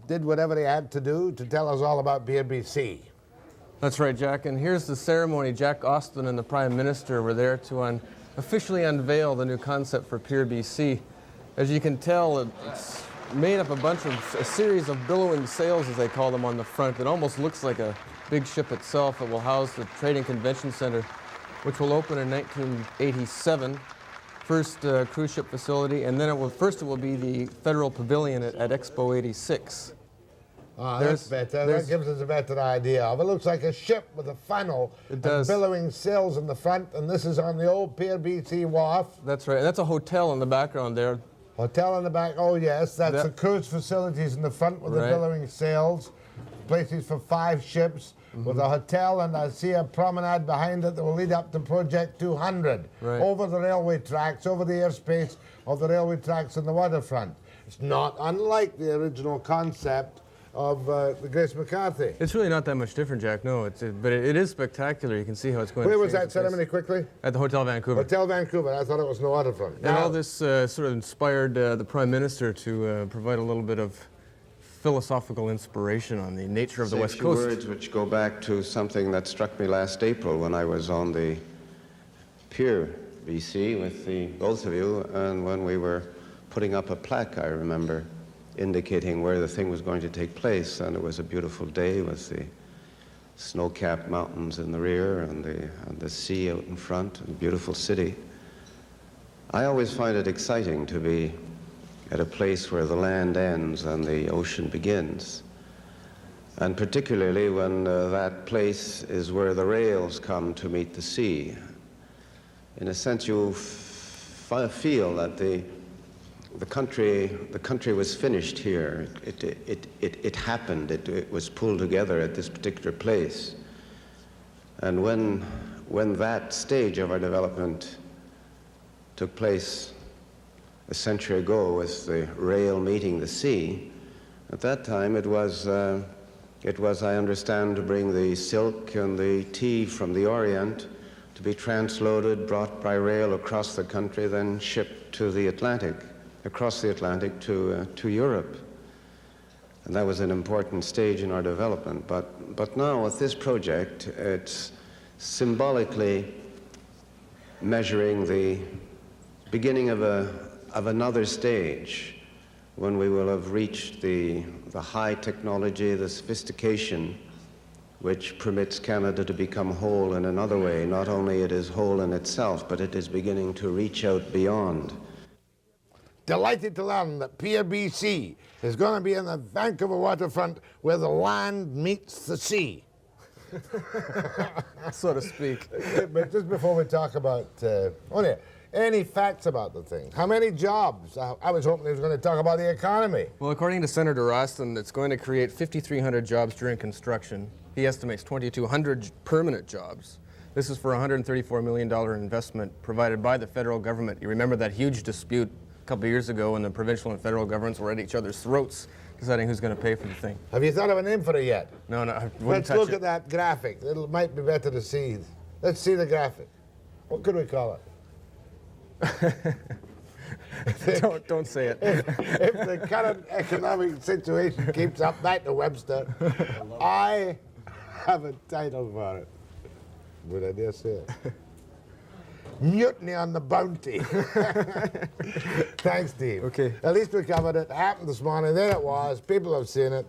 did whatever he had to do to tell us all about Pier BC. That's right, Jack. And here's the ceremony. Jack Austin and the Prime Minister were there to officially unveil the new concept for Pier BC. As you can tell, it's made up a series of billowing sails, as they call them, on the front. It almost looks like a big ship itself. It will house the Trading Convention Center, which will open in 1987. First cruise ship facility, and then it will be the Federal Pavilion at Expo 86. That's better. That gives us a better idea of it. Looks like a ship with a funnel and billowing sails in the front, and this is on the old Pier BC wharf. That's right, and that's a hotel in the background there. Hotel in the back, oh yes, that's the cruise facilities in the front with the billowing sails. Places for 5 ships with a hotel, and I see a promenade behind it that will lead up to Project 200. Over the railway tracks, over the airspace of the railway tracks in the waterfront. It's not unlike the original concept of the Grace McCarthy. It's really not that much different, Jack, no. But it is spectacular. You can see how it's going. Where was that ceremony, quickly? At the Hotel Vancouver. Hotel Vancouver. I thought it was in the waterfront. And all this sort of inspired the Prime Minister to provide a little bit of philosophical inspiration on the nature of the West Coast. Words which go back to something that struck me last April when I was on the Pier BC with both of you, and when we were putting up a plaque, I remember, indicating where the thing was going to take place, and it was a beautiful day with the snow-capped mountains in the rear and the sea out in front, and a beautiful city. I always find it exciting to be at a place where the land ends and the ocean begins. And particularly when that place is where the rails come to meet the sea. In a sense, you feel that the country was finished here. It happened. It was pulled together at this particular place. And when that stage of our development took place a century ago with the rail meeting the sea, at that time it was, I understand, to bring the silk and the tea from the Orient to be transloaded, brought by rail across the country, then shipped to the Atlantic, across the Atlantic to Europe. And that was an important stage in our development. But now with this project, it's symbolically measuring the beginning of another stage when we will have reached the high technology, the sophistication which permits Canada to become whole in another way. Not only it is whole in itself, but it is beginning to reach out beyond. Delighted to learn that Pier BC is going to be in the Vancouver waterfront where the land meets the sea. So to speak. But just before we talk about any facts about the thing? How many jobs? I was hoping he was going to talk about the economy. Well, according to Senator Austin, it's going to create 5,300 jobs during construction. He estimates 2,200 permanent jobs. This is for a $134 million investment provided by the federal government. You remember that huge dispute a couple of years ago when the provincial and federal governments were at each other's throats deciding who's going to pay for the thing. Have you thought of a name for it yet? No, I wouldn't Let's touch look it. at that graphic. It might be better to see. Let's see the graphic. What could we call it? Don't say it. If the current economic situation keeps up, back to Webster, I have a title for it. Would I dare say it? Mutiny on the Bounty. Thanks, Steve. Okay. At least we covered it. It happened this morning. There it was. People have seen it.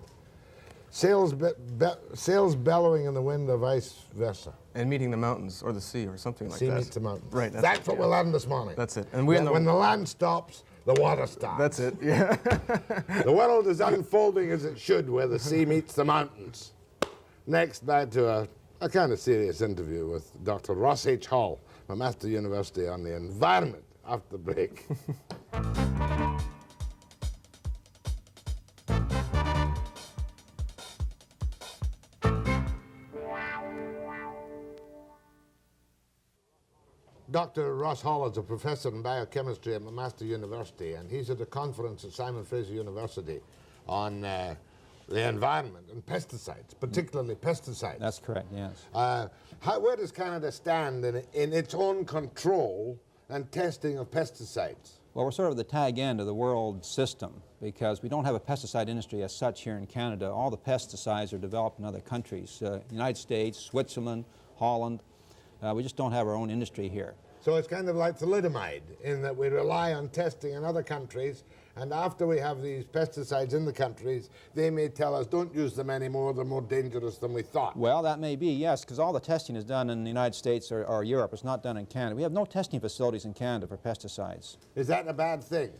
Sails bellowing in the wind or vice versa. And meeting the mountains or the sea or something like that. Sea meets the mountains. Right. That's what we learned this morning. That's it. And when the land stops, the water stops. That's it, yeah. The world is unfolding as it should, where the sea meets the mountains. Next, back to a kind of serious interview with Dr. Ross H. Hall, McMaster University, on the environment after the break. Dr. Ross Hall is a professor in biochemistry at McMaster University, and he's at a conference at Simon Fraser University on the environment and pesticides, particularly pesticides. That's correct, yes. Where does Canada stand in its own control and testing of pesticides? Well, we're sort of the tag end of the world system because we don't have a pesticide industry as such here in Canada. All the pesticides are developed in other countries, United States, Switzerland, Holland. We just don't have our own industry here. So it's kind of like thalidomide in that we rely on testing in other countries, and after we have these pesticides in the countries, they may tell us, don't use them anymore, they're more dangerous than we thought. Well, that may be, yes, because all the testing is done in the United States or Europe. It's not done in Canada. We have no testing facilities in Canada for pesticides. Is that a bad thing?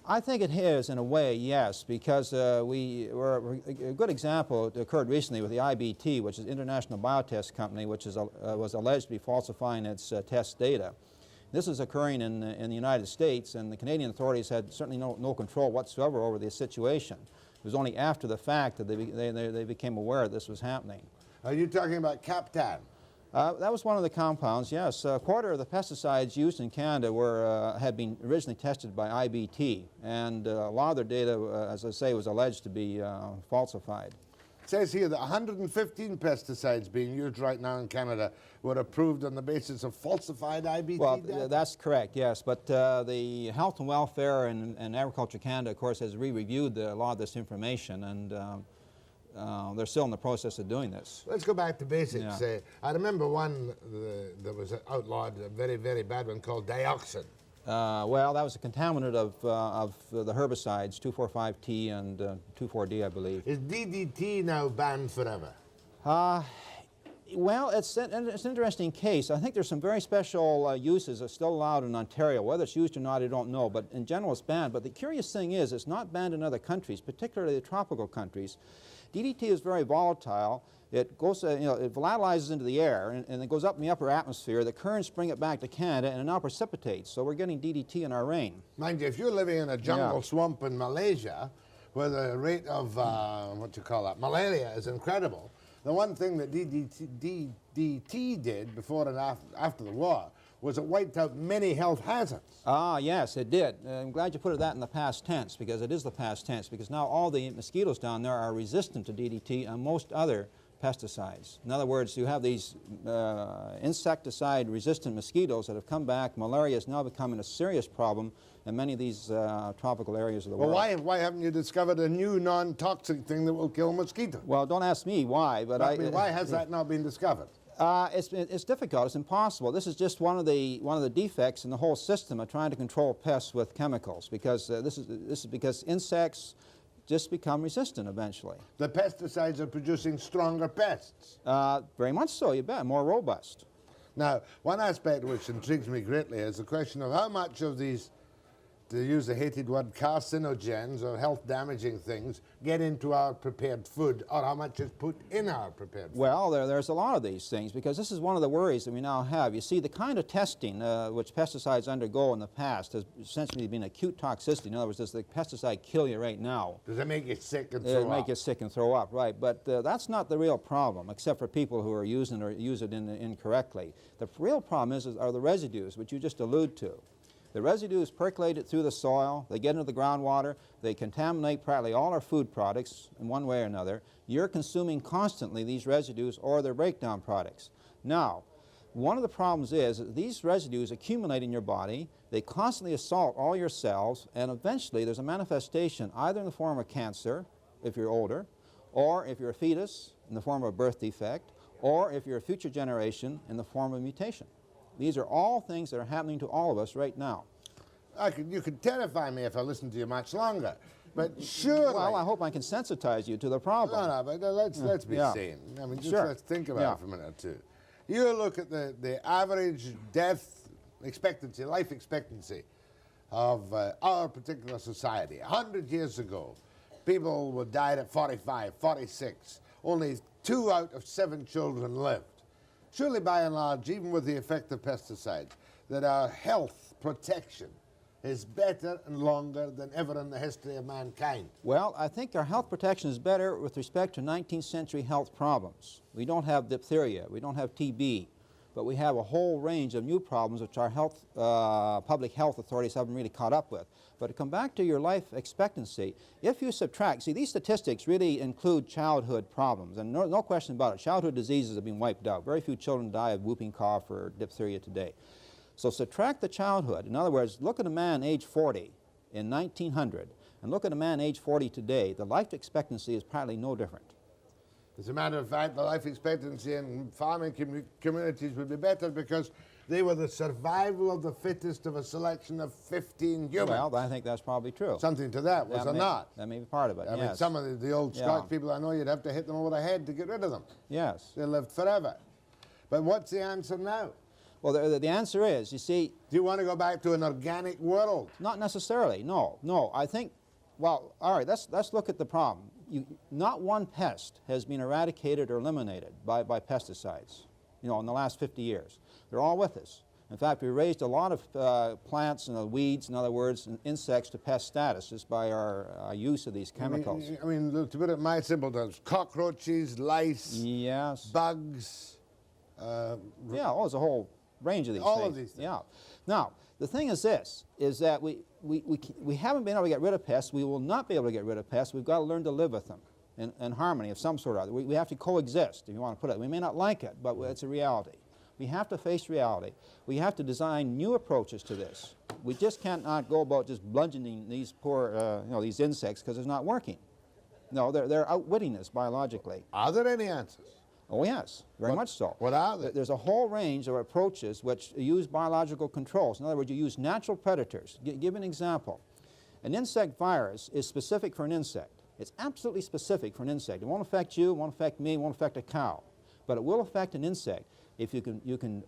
I think it is, in a way, yes, because a good example occurred recently with the IBT, which is International Biotest Company, which is, was alleged to be falsifying its test data. This is occurring in the United States, and the Canadian authorities had certainly no control whatsoever over the situation. It was only after the fact that they became aware that this was happening. Are you talking about Captan? That was one of the compounds, yes. A quarter of the pesticides used in Canada had been originally tested by IBT, and a lot of their data, as I say, was alleged to be falsified. It says here that 115 pesticides being used right now in Canada were approved on the basis of falsified IBT data? Well, that's correct, yes, but the Health and Welfare and Agriculture Canada, of course, has re-reviewed a lot of this information, and they're still in the process of doing this. Let's go back to basics. Yeah. I remember one that was outlawed, a very, very bad one called dioxin. Well, that was a contaminant of the herbicides, 2,4,5-T and 2,4-D, I believe. Is DDT now banned forever? Well, it's an interesting case. I think there's some very special uses that are still allowed in Ontario. Whether it's used or not, I don't know, but in general it's banned. But the curious thing is it's not banned in other countries, particularly the tropical countries. DDT is very volatile. It goes, it volatilizes into the air, and it goes up in the upper atmosphere. The currents bring it back to Canada, and it now precipitates. So we're getting DDT in our rain. Mind you, if you're living in a jungle swamp in Malaysia, where the rate of, malaria is incredible, the one thing that DDT did before and after the war was it wiped out many health hazards. Ah, yes, it did. I'm glad you put that in the past tense, because it is the past tense, because now all the mosquitoes down there are resistant to DDT and most other pesticides. In other words, you have these insecticide-resistant mosquitoes that have come back. Malaria is now becoming a serious problem in many of these tropical areas of the world. Well, why haven't you discovered a new non-toxic thing that will kill mosquitoes? Well, don't ask me why, but why has that not been discovered? It's difficult. It's impossible. This is just one of the defects in the whole system of trying to control pests with chemicals, because this is because insects just become resistant eventually. The pesticides are producing stronger pests. Very much so, you bet, more robust. Now, one aspect which intrigues me greatly is the question of how much of these, to use the hated word, carcinogens or health-damaging things get into our prepared food, or how much is put in our prepared food. Well, there's a lot of these things, because this is one of the worries that we now have. You see, the kind of testing which pesticides undergo in the past has essentially been acute toxicity. In other words, does the pesticide kill you right now? Does it make you sick and throw up? It'll make you sick and throw up, right. But that's not the real problem, except for people who are using or use it incorrectly. The real problem are the residues, which you just allude to. The residues percolate it through the soil, they get into the groundwater, they contaminate practically all our food products in one way or another. You're consuming constantly these residues or their breakdown products. Now, one of the problems is that these residues accumulate in your body, they constantly assault all your cells, and eventually there's a manifestation either in the form of cancer, if you're older, or if you're a fetus, in the form of a birth defect, or if you're a future generation, in the form of mutation. These are all things that are happening to all of us right now. You could terrify me if I listened to you much longer. But surely... Well, I hope I can sensitize you to the problem. No, but let's be sane. I mean, just let's think about it for a minute or two. You look at the average death expectancy, life expectancy of our particular society. 100 years ago, people would die at 45, 46. Only 2 out of 7 children lived. Surely, by and large, even with the effect of pesticides, that our health protection is better and longer than ever in the history of mankind. Well, I think our health protection is better with respect to 19th century health problems. We don't have diphtheria, we don't have TB, but we have a whole range of new problems which our public health authorities haven't really caught up with. But to come back to your life expectancy, if you subtract, see, these statistics really include childhood problems, and no question about it, childhood diseases have been wiped out. Very few children die of whooping cough or diphtheria today. So subtract the childhood. In other words, look at a man age 40 in 1900 and look at a man age 40 today. The life expectancy is practically no different. As a matter of fact, the life expectancy in farming communities would be better because they were the survival of the fittest of a selection of 15 humans. Well, I think that's probably true. Something to that, was there not? That may be part of it, I mean, some of the old Scotch people I know, you'd have to hit them over the head to get rid of them. Yes. They lived forever. But what's the answer now? Well, the answer is, you see... Do you want to go back to an organic world? Not necessarily, no. No, I think, well, all right, let's look at the problem. Not one pest has been eradicated or eliminated by pesticides, you know, in the last 50 years. They're all with us. In fact, we raised a lot of plants and weeds, in other words, and insects to pest status just by our use of these chemicals. I mean, to put it in my simple terms, cockroaches, lice, yes, bugs. Yeah, there's a whole range of these things. All of these things. Yeah. Now, the thing is this, is that we haven't been able to get rid of pests. We will not be able to get rid of pests. We've got to learn to live with them in harmony of some sort or other. We have to coexist, if you want to put it. We may not like it, but it's a reality. We have to face reality. We have to design new approaches to this. We just cannot go about just bludgeoning these poor, these insects because it's not working. No, they're outwitting us biologically. Are there any answers? Oh, yes, very much so. What are they? There's a whole range of approaches which use biological controls. In other words, you use natural predators. Give an example. An insect virus is specific for an insect. It's absolutely specific for an insect. It won't affect you, it won't affect me, it won't affect a cow. But it will affect an insect. If you can,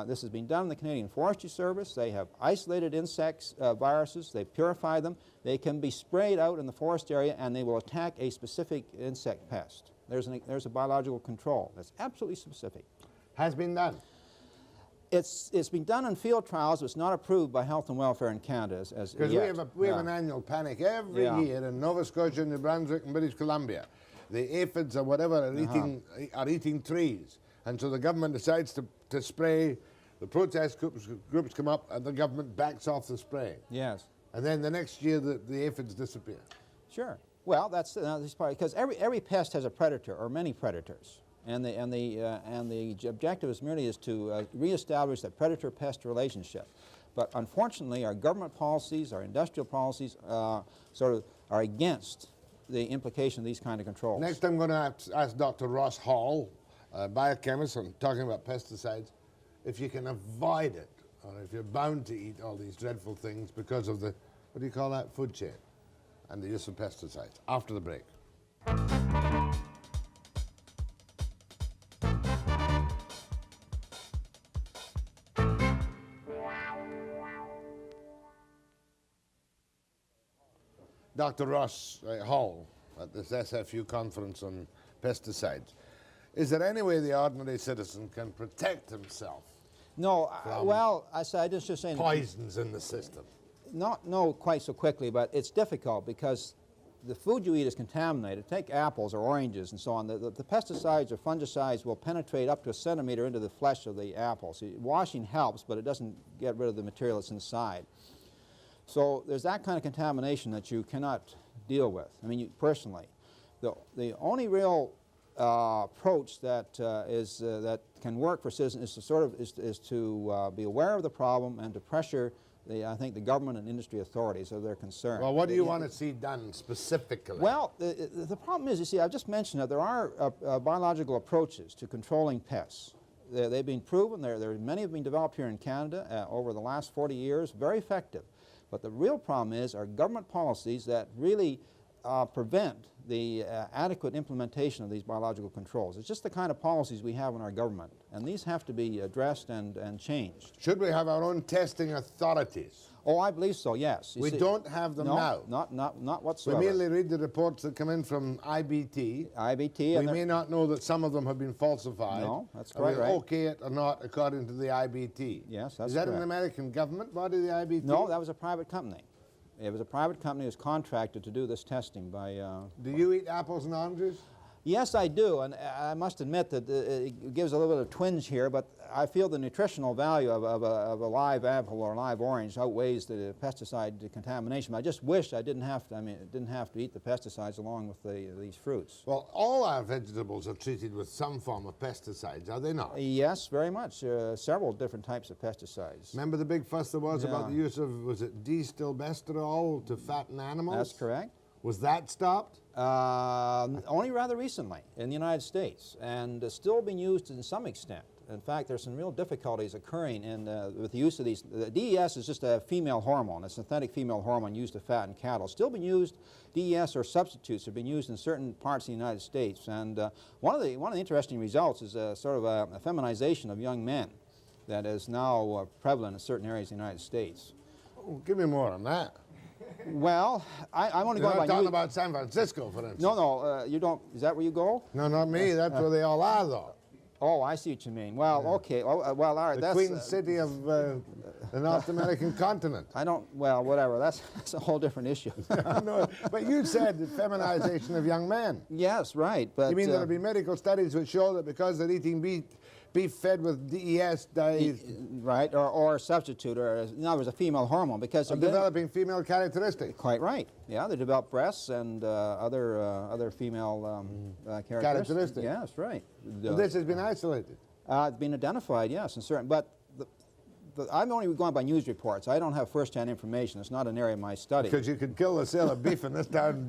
this has been done in the Canadian Forestry Service. They have isolated insects, viruses. They purify them. They can be sprayed out in the forest area, and they will attack a specific insect pest. There's a biological control that's absolutely specific. Has been done. It's been done in field trials. It's not approved by Health and Welfare in Canada as because we have an annual panic every year in Nova Scotia, New Brunswick, and British Columbia. The aphids or whatever are eating trees. And so the government decides to spray, the protest groups come up, and the government backs off the spray. Yes. And then the next year, the aphids disappear. Sure. Well, that's part, because every pest has a predator or many predators. And the objective is merely to reestablish that predator-pest relationship. But unfortunately, our government policies, our industrial policies, sort of are against the implication of these kind of controls. Next, I'm going to ask Dr. Ross Hall, biochemist, I'm talking about pesticides, if you can avoid it, or if you're bound to eat all these dreadful things because of the, what do you call that, food chain, and the use of pesticides. After the break. Dr. Ross Hall at this SFU conference on pesticides. Is there any way the ordinary citizen can protect himself? No, well, I just saying... Poisons in the system. No, quite so quickly, but it's difficult because the food you eat is contaminated. Take apples or oranges and so on. The pesticides or fungicides will penetrate up to a centimeter into the flesh of the apple. So washing helps, but it doesn't get rid of the material that's inside. So there's that kind of contamination that you cannot deal with. I mean, personally. The only real approach that that can work for citizens is to be aware of the problem and to pressure I think the government and industry authorities of their concern. Well, what do you want to see done specifically? Well, the problem is, you see, I've just mentioned that there are biological approaches to controlling pests. They've been proven. Many have been developed here in Canada over the last 40 years, very effective. But the real problem is our government policies that really prevent the adequate implementation of these biological controls. It's just the kind of policies we have in our government, and these have to be addressed and changed. Should we have our own testing authorities? Oh, I believe so, yes. We don't have them now. Not whatsoever. We merely read the reports that come in from IBT. We may not know that some of them have been falsified. No, that's quite right. Okay it or not according to the IBT. Yes, that's Is that correct. an American government body, the IBT? No, that was a private company. It was a private company that was contracted to do this testing by... Do you eat apples and oranges? Yes, I do, and I must admit that it gives a little bit of twinge here, but I feel the nutritional value of a live apple or live orange outweighs the pesticide contamination. I just wish I didn't have to eat the pesticides along with these fruits. Well, all our vegetables are treated with some form of pesticides, are they not? Yes, very much. Several different types of pesticides. Remember the big fuss there was about the use of, was it D-stilbestrol to fatten animals? That's correct. Was that stopped? Only rather recently in the United States, and still being used in some extent. In fact, there's some real difficulties occurring with the use of these. The DES is just a female hormone, a synthetic female hormone used to fatten cattle. Still being used, DES or substitutes have been used in certain parts of the United States. And one of the interesting results is sort of a feminization of young men that is now prevalent in certain areas of the United States. Oh, give me more on that. Well, I'm only You're going by... not talking about San Francisco, for instance. No, you don't... Is that where you go? No, not me. That's where they all are, though. Oh, I see what you mean. Well, okay. Well, all right. The Queen City of the North American continent. Well, whatever. That's a whole different issue. No, but you said the feminization of young men. Yes, right. But you mean there have been medical studies which show that because they're eating beef fed with DES, right, or a substitute, or in other words, a female hormone, because they're developing female characteristics. Quite right. Yeah, they develop breasts and other female characteristics. Yes, right. This has been isolated. It's been identified, yes, in certain. But I'm only going by news reports. I don't have first-hand information. It's not an area of my study. Because you could kill the sale of beef in this town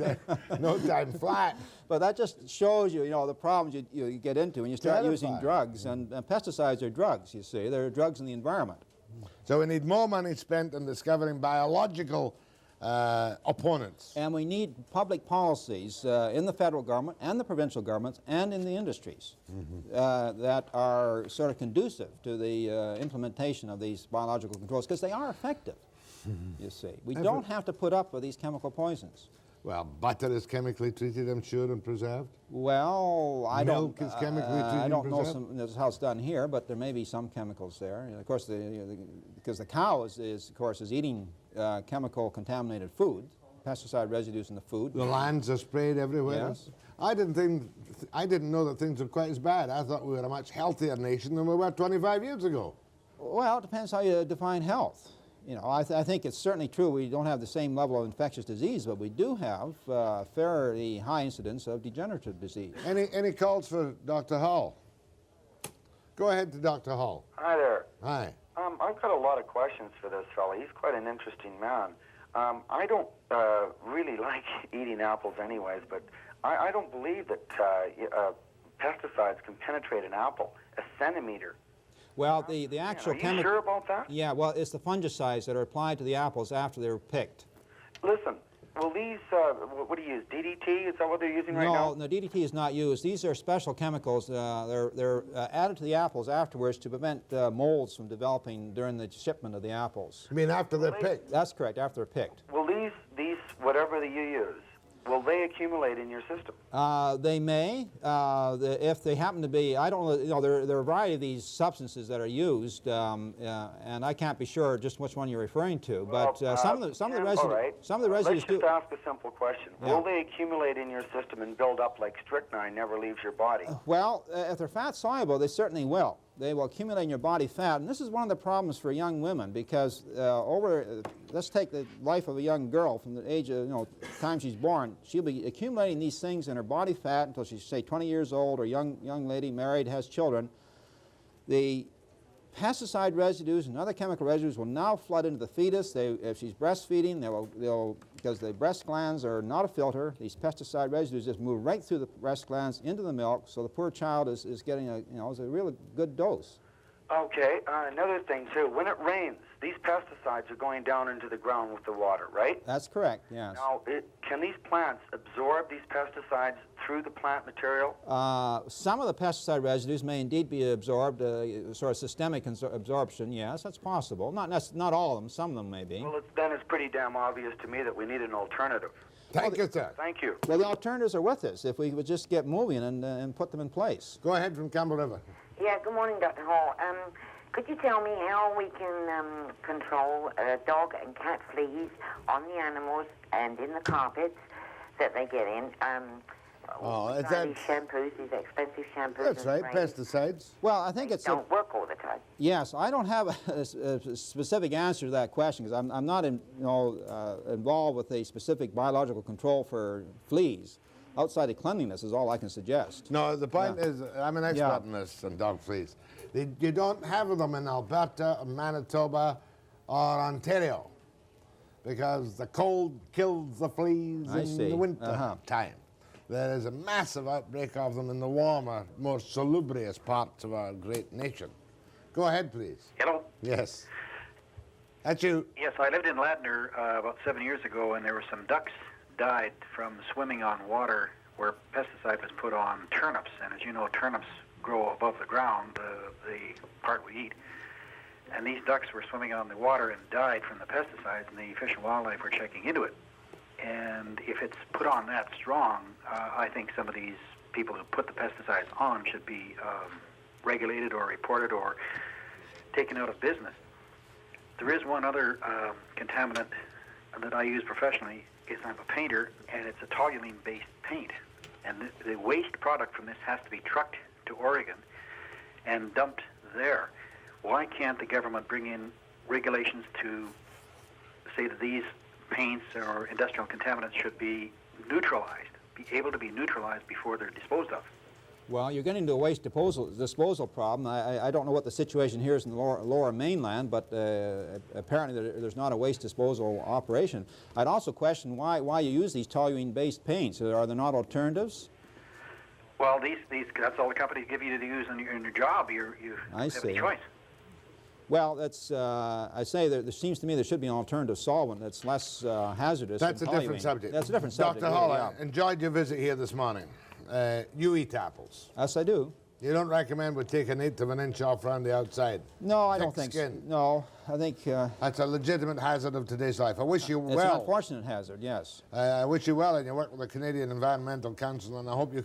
no time flat. But that just shows you, the problems you get into when you start using drugs. And pesticides are drugs, you see. They're drugs in the environment. So we need more money spent on discovering biological opponents. And we need public policies in the federal government and the provincial governments and in the industries that are sort of conducive to the implementation of these biological controls, because they are effective, you see. We don't have to put up with these chemical poisons. Well, butter is chemically treated, I'm sure, and preserved. Well, Milk is chemically treated I don't and know preserved. how it's done here, but there may be some chemicals there. And of course, because the cow is eating chemical contaminated food, pesticide residues in the food. The lands are sprayed everywhere. Yes. I didn't know that things were quite as bad. I thought we were a much healthier nation than we were 25 years ago. Well, it depends how you define health. I think it's certainly true we don't have the same level of infectious disease, but we do have fairly high incidence of degenerative disease. Any calls for Dr. Hall? Go ahead to Dr. Hall. Hi there. Hi. I've got a lot of questions for this fella. He's quite an interesting man. I don't really like eating apples anyways, but I don't believe that pesticides can penetrate an apple a centimeter. Well, the actual chemical... Are you sure about that? Yeah, well, it's the fungicides that are applied to the apples after they're picked. Listen, will these, what do you use, DDT? Is that what they're using right now? No, DDT is not used. These are special chemicals. They're added to the apples afterwards to prevent molds from developing during the shipment of the apples. You mean after they're picked? That's correct, after they're picked. Will these, whatever that you use, will they accumulate in your system? They may, if they happen to be. I don't know. There are a variety of these substances that are used, and I can't be sure just which one you're referring to. But some of the residues Let's just ask a simple question: will they accumulate in your system and build up like strychnine never leaves your body? Well, if they're fat soluble, they certainly will. They will accumulate in your body fat, and this is one of the problems for young women because let's take the life of a young girl from the age of, time she's born. She'll be accumulating these things in her body fat until she's, say, 20 years old, or young lady, married, has children. The pesticide residues and other chemical residues will now flood into the fetus. If she's breastfeeding, because the breast glands are not a filter, these pesticide residues just move right through the breast glands into the milk, so the poor child is getting a really good dose. Okay, another thing too. When it rains, these pesticides are going down into the ground with the water, right? That's correct, yes. Now, can these plants absorb these pesticides through the plant material? Some of the pesticide residues may indeed be absorbed, sort of systemic absorption, yes, that's possible. Not all of them, some of them may be. Well, then it's pretty damn obvious to me that we need an alternative. Thank you, sir. Thank you. Well, the alternatives are with us if we would just get moving and put them in place. Go ahead from Campbell River. Yeah, good morning, Dr. Hall. Could you tell me how we can control dog and cat fleas on the animals and in the carpets that they get in? These shampoos, these expensive shampoos. That's right, pesticides. Well, I think don't work all the time. Yes, I don't have a specific answer to that question because I'm not involved with a specific biological control for fleas. Outside of cleanliness is all I can suggest. No, the point is, I'm an expert in this, on dog fleas. You don't have them in Alberta, Manitoba, or Ontario because the cold kills the fleas in the winter time. There is a massive outbreak of them in the warmer, more salubrious parts of our great nation. Go ahead, please. Hello? Yes. That's you. Yes, I lived in Ladner about 7 years ago, and there were some ducks died from swimming on water where pesticide was put on turnips. And as you know, turnips grow above the ground, the part we eat. And these ducks were swimming on the water and died from the pesticides, and the Fish and Wildlife were checking into it. And if it's put on that strong, I think some of these people who put the pesticides on should be regulated or reported or taken out of business. There is one other contaminant that I use professionally. I'm a painter, and it's a toluene-based paint. And the waste product from this has to be trucked to Oregon and dumped there. Why can't the government bring in regulations to say that these paints or industrial contaminants should be neutralized, be able to be neutralized before they're disposed of? Well, you're getting to a waste disposal problem. I don't know what the situation here is in the lower mainland, but apparently there's not a waste disposal operation. I'd also question why you use these toluene-based paints. Are there not alternatives? Well, that's all the companies give you to use in your job. You have any choice. Well, that's, I say there seems to me there should be an alternative solvent that's less hazardous. That's a different subject. That's a different subject. Dr. Hall, I enjoyed your visit here this morning. You eat apples. Yes, I do. You don't recommend we take an eighth of an inch off around the outside? No, I don't think so. No, I think... that's a legitimate hazard of today's life. I wish you well. It's an unfortunate hazard, yes. I wish you well in your work with the Canadian Environmental Council, and I hope you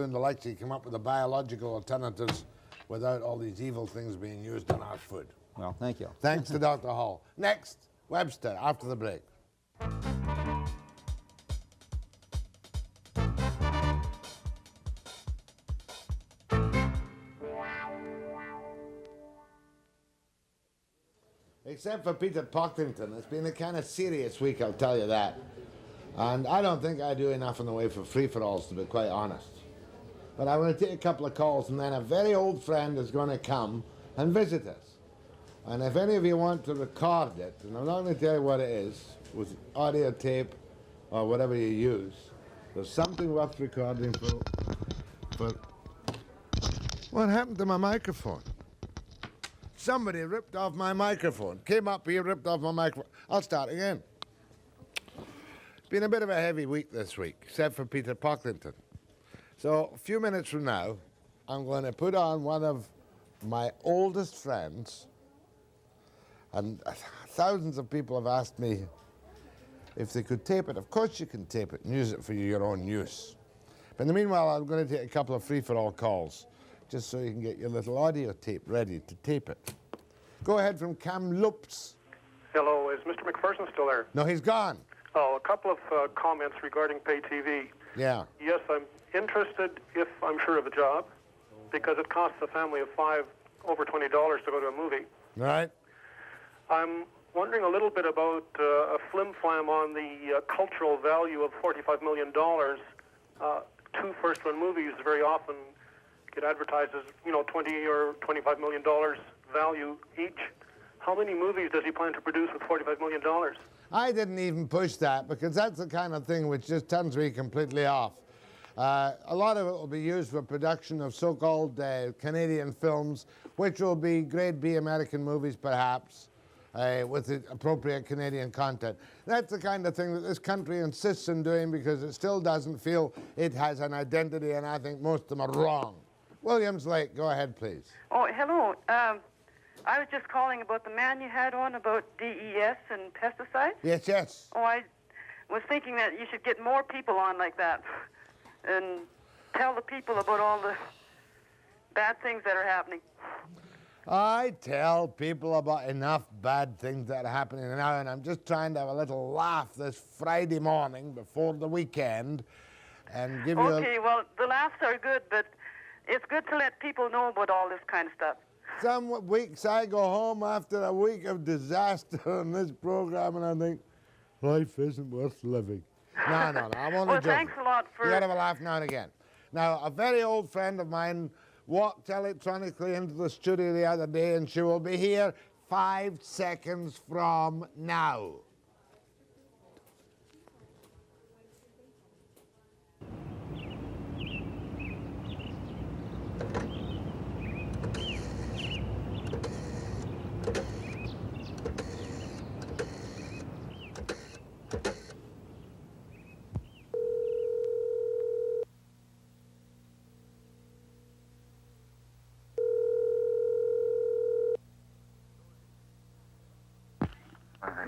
and the likes, you come up with the biological alternatives without all these evil things being used on our food. Well, thank you. Thanks to Dr. Hall. Next, Webster, after the break. Except for Peter Pocklington, it's been a kind of serious week, I'll tell you that. And I don't think I do enough in the way for free-for-alls, to be quite honest. But I'm going to take a couple of calls, and then a very old friend is going to come and visit us. And if any of you want to record it, and I'm not going to tell you what it is, with audio tape or whatever you use, there's something worth recording for... What happened to my microphone? Somebody ripped off my microphone. Came up here, ripped off my microphone. I'll start again. It's been a bit of a heavy week this week, except for Peter Pocklington. So a few minutes from now, I'm going to put on one of my oldest friends, and thousands of people have asked me if they could tape it. Of course you can tape it and use it for your own use. But in the meanwhile, I'm going to take a couple of free-for-all calls, just so you can get your little audio tape ready to tape it. Go ahead from Kamloops. Hello, is Mr. MacPherson still there? No, he's gone. Oh, a couple of comments regarding pay TV. Yeah. Yes, I'm interested if I'm sure of a job, because it costs a family of 5 over $20 to go to a movie. Right. I'm wondering a little bit about a flim-flam on the cultural value of $45 million. 2 first-run movies very often get advertised as, $20 or $25 million value each. How many movies does he plan to produce with $45 million? I didn't even push that, because that's the kind of thing which just turns me completely off. A lot of it will be used for production of so-called Canadian films, which will be grade B American movies, perhaps, with the appropriate Canadian content. That's the kind of thing that this country insists on doing because it still doesn't feel it has an identity, and I think most of them are wrong. Williams Lake, go ahead, please. Oh, hello. I was just calling about the man you had on about DES and pesticide. Yes, yes. Oh, I was thinking that you should get more people on like that and tell the people about all the bad things that are happening. I tell people about enough bad things that are happening now, and I'm just trying to have a little laugh this Friday morning before the weekend and give you Okay, well, the laughs are good, but it's good to let people know about all this kind of stuff. Some weeks I go home after a week of disaster on this program and I think, life isn't worth living. No, I'm only well, joking. thanks a lot for... You gotta have a laugh now and again. Now, a very old friend of mine walked electronically into the studio the other day, and she will be here 5 seconds from now.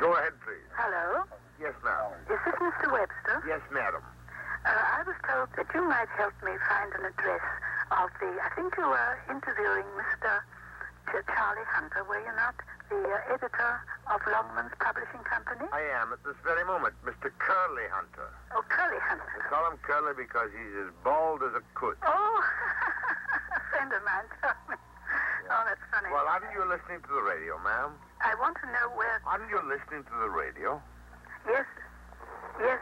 Go ahead, please. Hello? Yes, ma'am. Is this Mr. Webster? Yes, madam. I was told that you might help me find an address of I think you were interviewing Mr. Charlie Hunter, were you not? The editor of Longman's Publishing Company? I am at this very moment, Mr. Curly Hunter. Oh, Curly Hunter. We call him Curly because he's as bald as a coot. Oh, a friend of mine told me. Oh, that's funny. Well, aren't you listening to the radio, ma'am? I want to know where... Aren't you listening to the radio? Yes. Yes.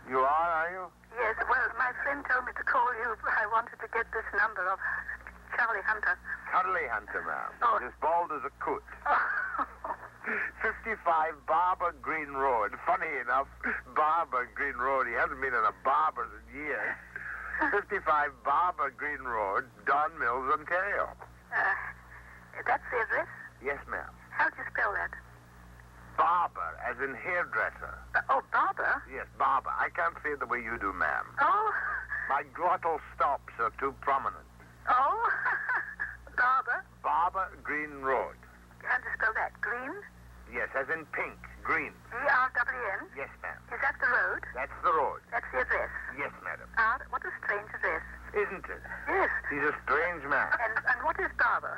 You are you? Yes. Well, my friend told me to call you. I wanted to get this number of Charlie Hunter. Curly Hunter, ma'am. Oh. He's as bald as a coot. 55 Barber Green Road. Funny enough, Barber Green Road. He hasn't been in a barber's in years. 55 Barber Green Road, Don Mills, Ontario. That's the address? Yes, ma'am. How do you spell that? Barber, as in hairdresser. Oh, barber? Yes, barber. I can't say it the way you do, ma'am. Oh. My glottal stops are too prominent. Oh. Barber? Barber Green Road. How do you spell that? Green? Yes, as in pink. Green. G-R-W-N? Yes, ma'am. Is that the road? That's the road. That's the address? Yes, madam. What a strange address. Isn't it? Yes. He's a strange man. And what is Barber?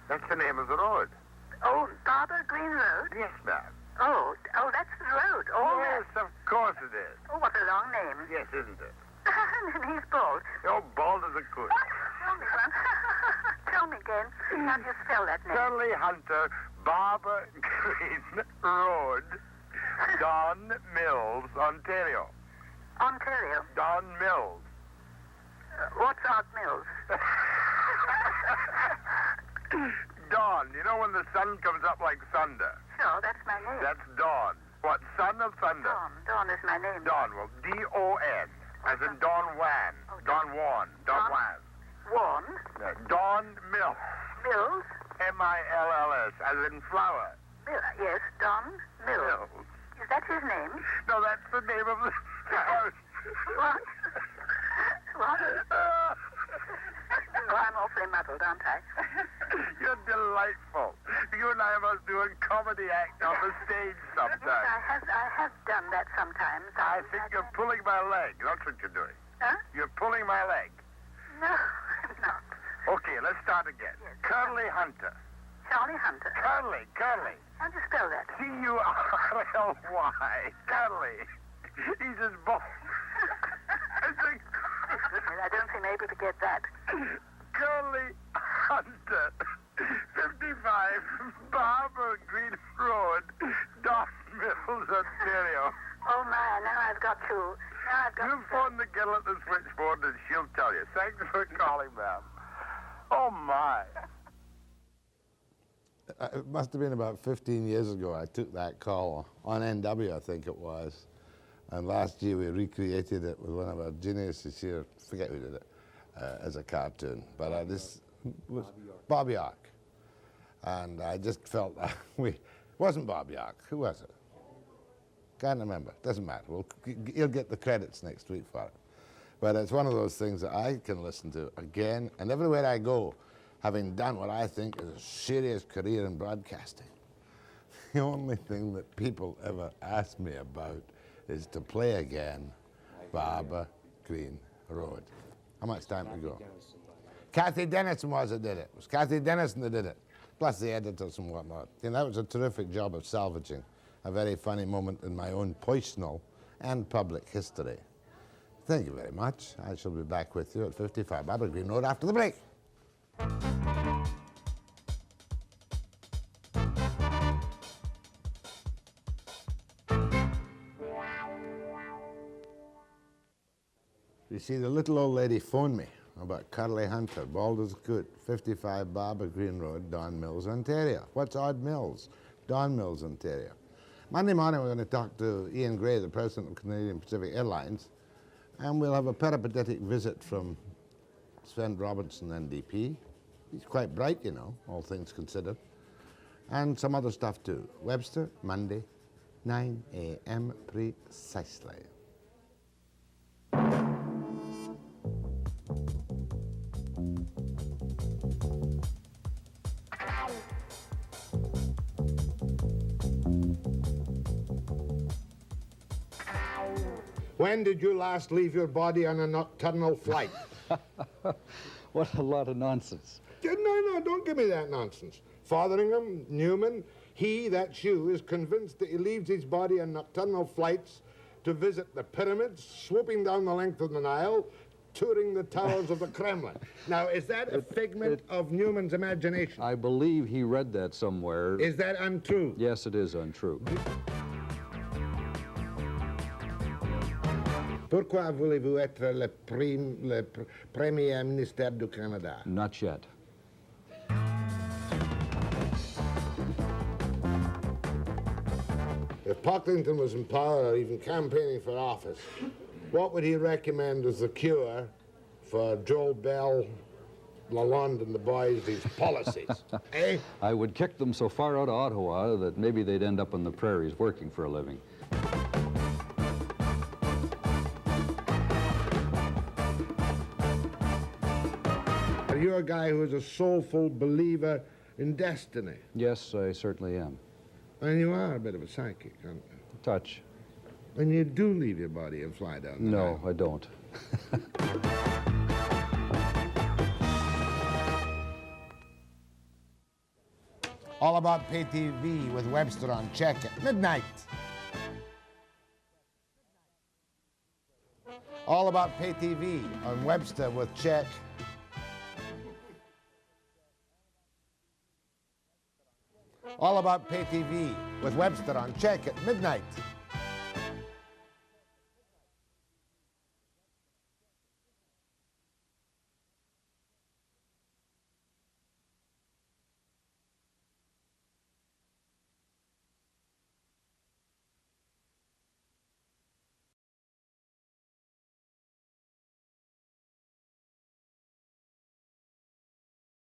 That's the name of the road. Oh, Barber Green Road? Yes, ma'am. Oh, that's the road. Oh, yes, of course it is. Oh, what a long name. Yes, isn't it? And he's bald. Oh, bald as a coot. Tell me again. How do you spell that name? Curly Hunter, Barber Green Road, Don Mills, Ontario. Ontario? Don Mills. What's Art Mills? Dawn. You know when the sun comes up like thunder? Sure, that's my name. That's dawn. What, son of thunder? Dawn is my name. Dawn. Well, D-O-N, as in Don Juan. Don Juan. Don Juan. Juan? Don Mills. Mills? M-I-L-L-S, as in flower. Yes, Don Mills. Is that his name? No, that's the name of the house. What? What? Oh, I'm awfully muddled, aren't I? You're delightful. You and I must do a comedy act on the stage sometime. Yes, I have done that sometimes. I think you're pulling my leg. That's what you're doing. Huh? You're pulling my leg. No, I'm not. Okay, let's start again. Yes. Curly Hunter. Charlie Hunter. Curly. How do you spell that? C-U-R-L-Y. Curly. He's as bald. I don't think I'm able to get that. Curly Hunter. 55 Barber Green Road, Don Mills, Ontario. Oh, my. Now I've got to... You phone the girl at the switchboard and she'll tell you. Thanks for calling, ma'am. Oh, my. It must have been about 15 years ago I took that call on NW, I think it was. And last year we recreated it with one of our geniuses here, forget who did it, as a cartoon. But this was Bob York. And I just felt wasn't Bob York, who was it? Can't remember, doesn't matter. You'll get the credits next week for it. But it's one of those things that I can listen to again and everywhere I go, having done what I think is a serious career in broadcasting. The only thing that people ever ask me about is to play again Barbara Green Road. How much time to go? Kathy Dennison was that did it. It was Kathy Dennison that did it, plus the editors and whatnot. And that was a terrific job of salvaging a very funny moment in my own personal and public history. Thank you very much. I shall be back with you at 55 Barbara Green Road after the break. You see, the little old lady phoned me about Curly Hunter, bald as a coot, 55 Barbara Green Road, Don Mills, Ontario. What's Odd Mills? Don Mills, Ontario. Monday morning, we're going to talk to Ian Gray, the president of Canadian Pacific Airlines, and we'll have a peripatetic visit from Sven Robertson, NDP. He's quite bright, you know, all things considered. And some other stuff, too. Webster, Monday, 9 a.m. precisely. When did you last leave your body on a nocturnal flight? What a lot of nonsense. No, don't give me that nonsense. Fotheringham, Newman, that's you, is convinced that he leaves his body on nocturnal flights to visit the pyramids, swooping down the length of the Nile, touring the towers of the Kremlin. Now, is that a figment of Newman's imagination? I believe he read that somewhere. Is that untrue? Yes, it is untrue. Pourquoi voulez-vous être le Premier Ministre du Canada? Not yet. If Pocklington was in power or even campaigning for office, what would he recommend as the cure for Joel Bell, Lalonde and the boys, these policies? Eh? I would kick them so far out of Ottawa that maybe they'd end up on the prairies working for a living. Are you a guy who is a soulful believer in destiny? Yes, I certainly am. And you are a bit of a psychic, aren't you? Touch. And you do leave your body and fly down the No, I don't. All About Pay TV with Webster on Check at midnight. All About Pay TV on Webster with Check. All About Pay TV with Webster on Check at midnight.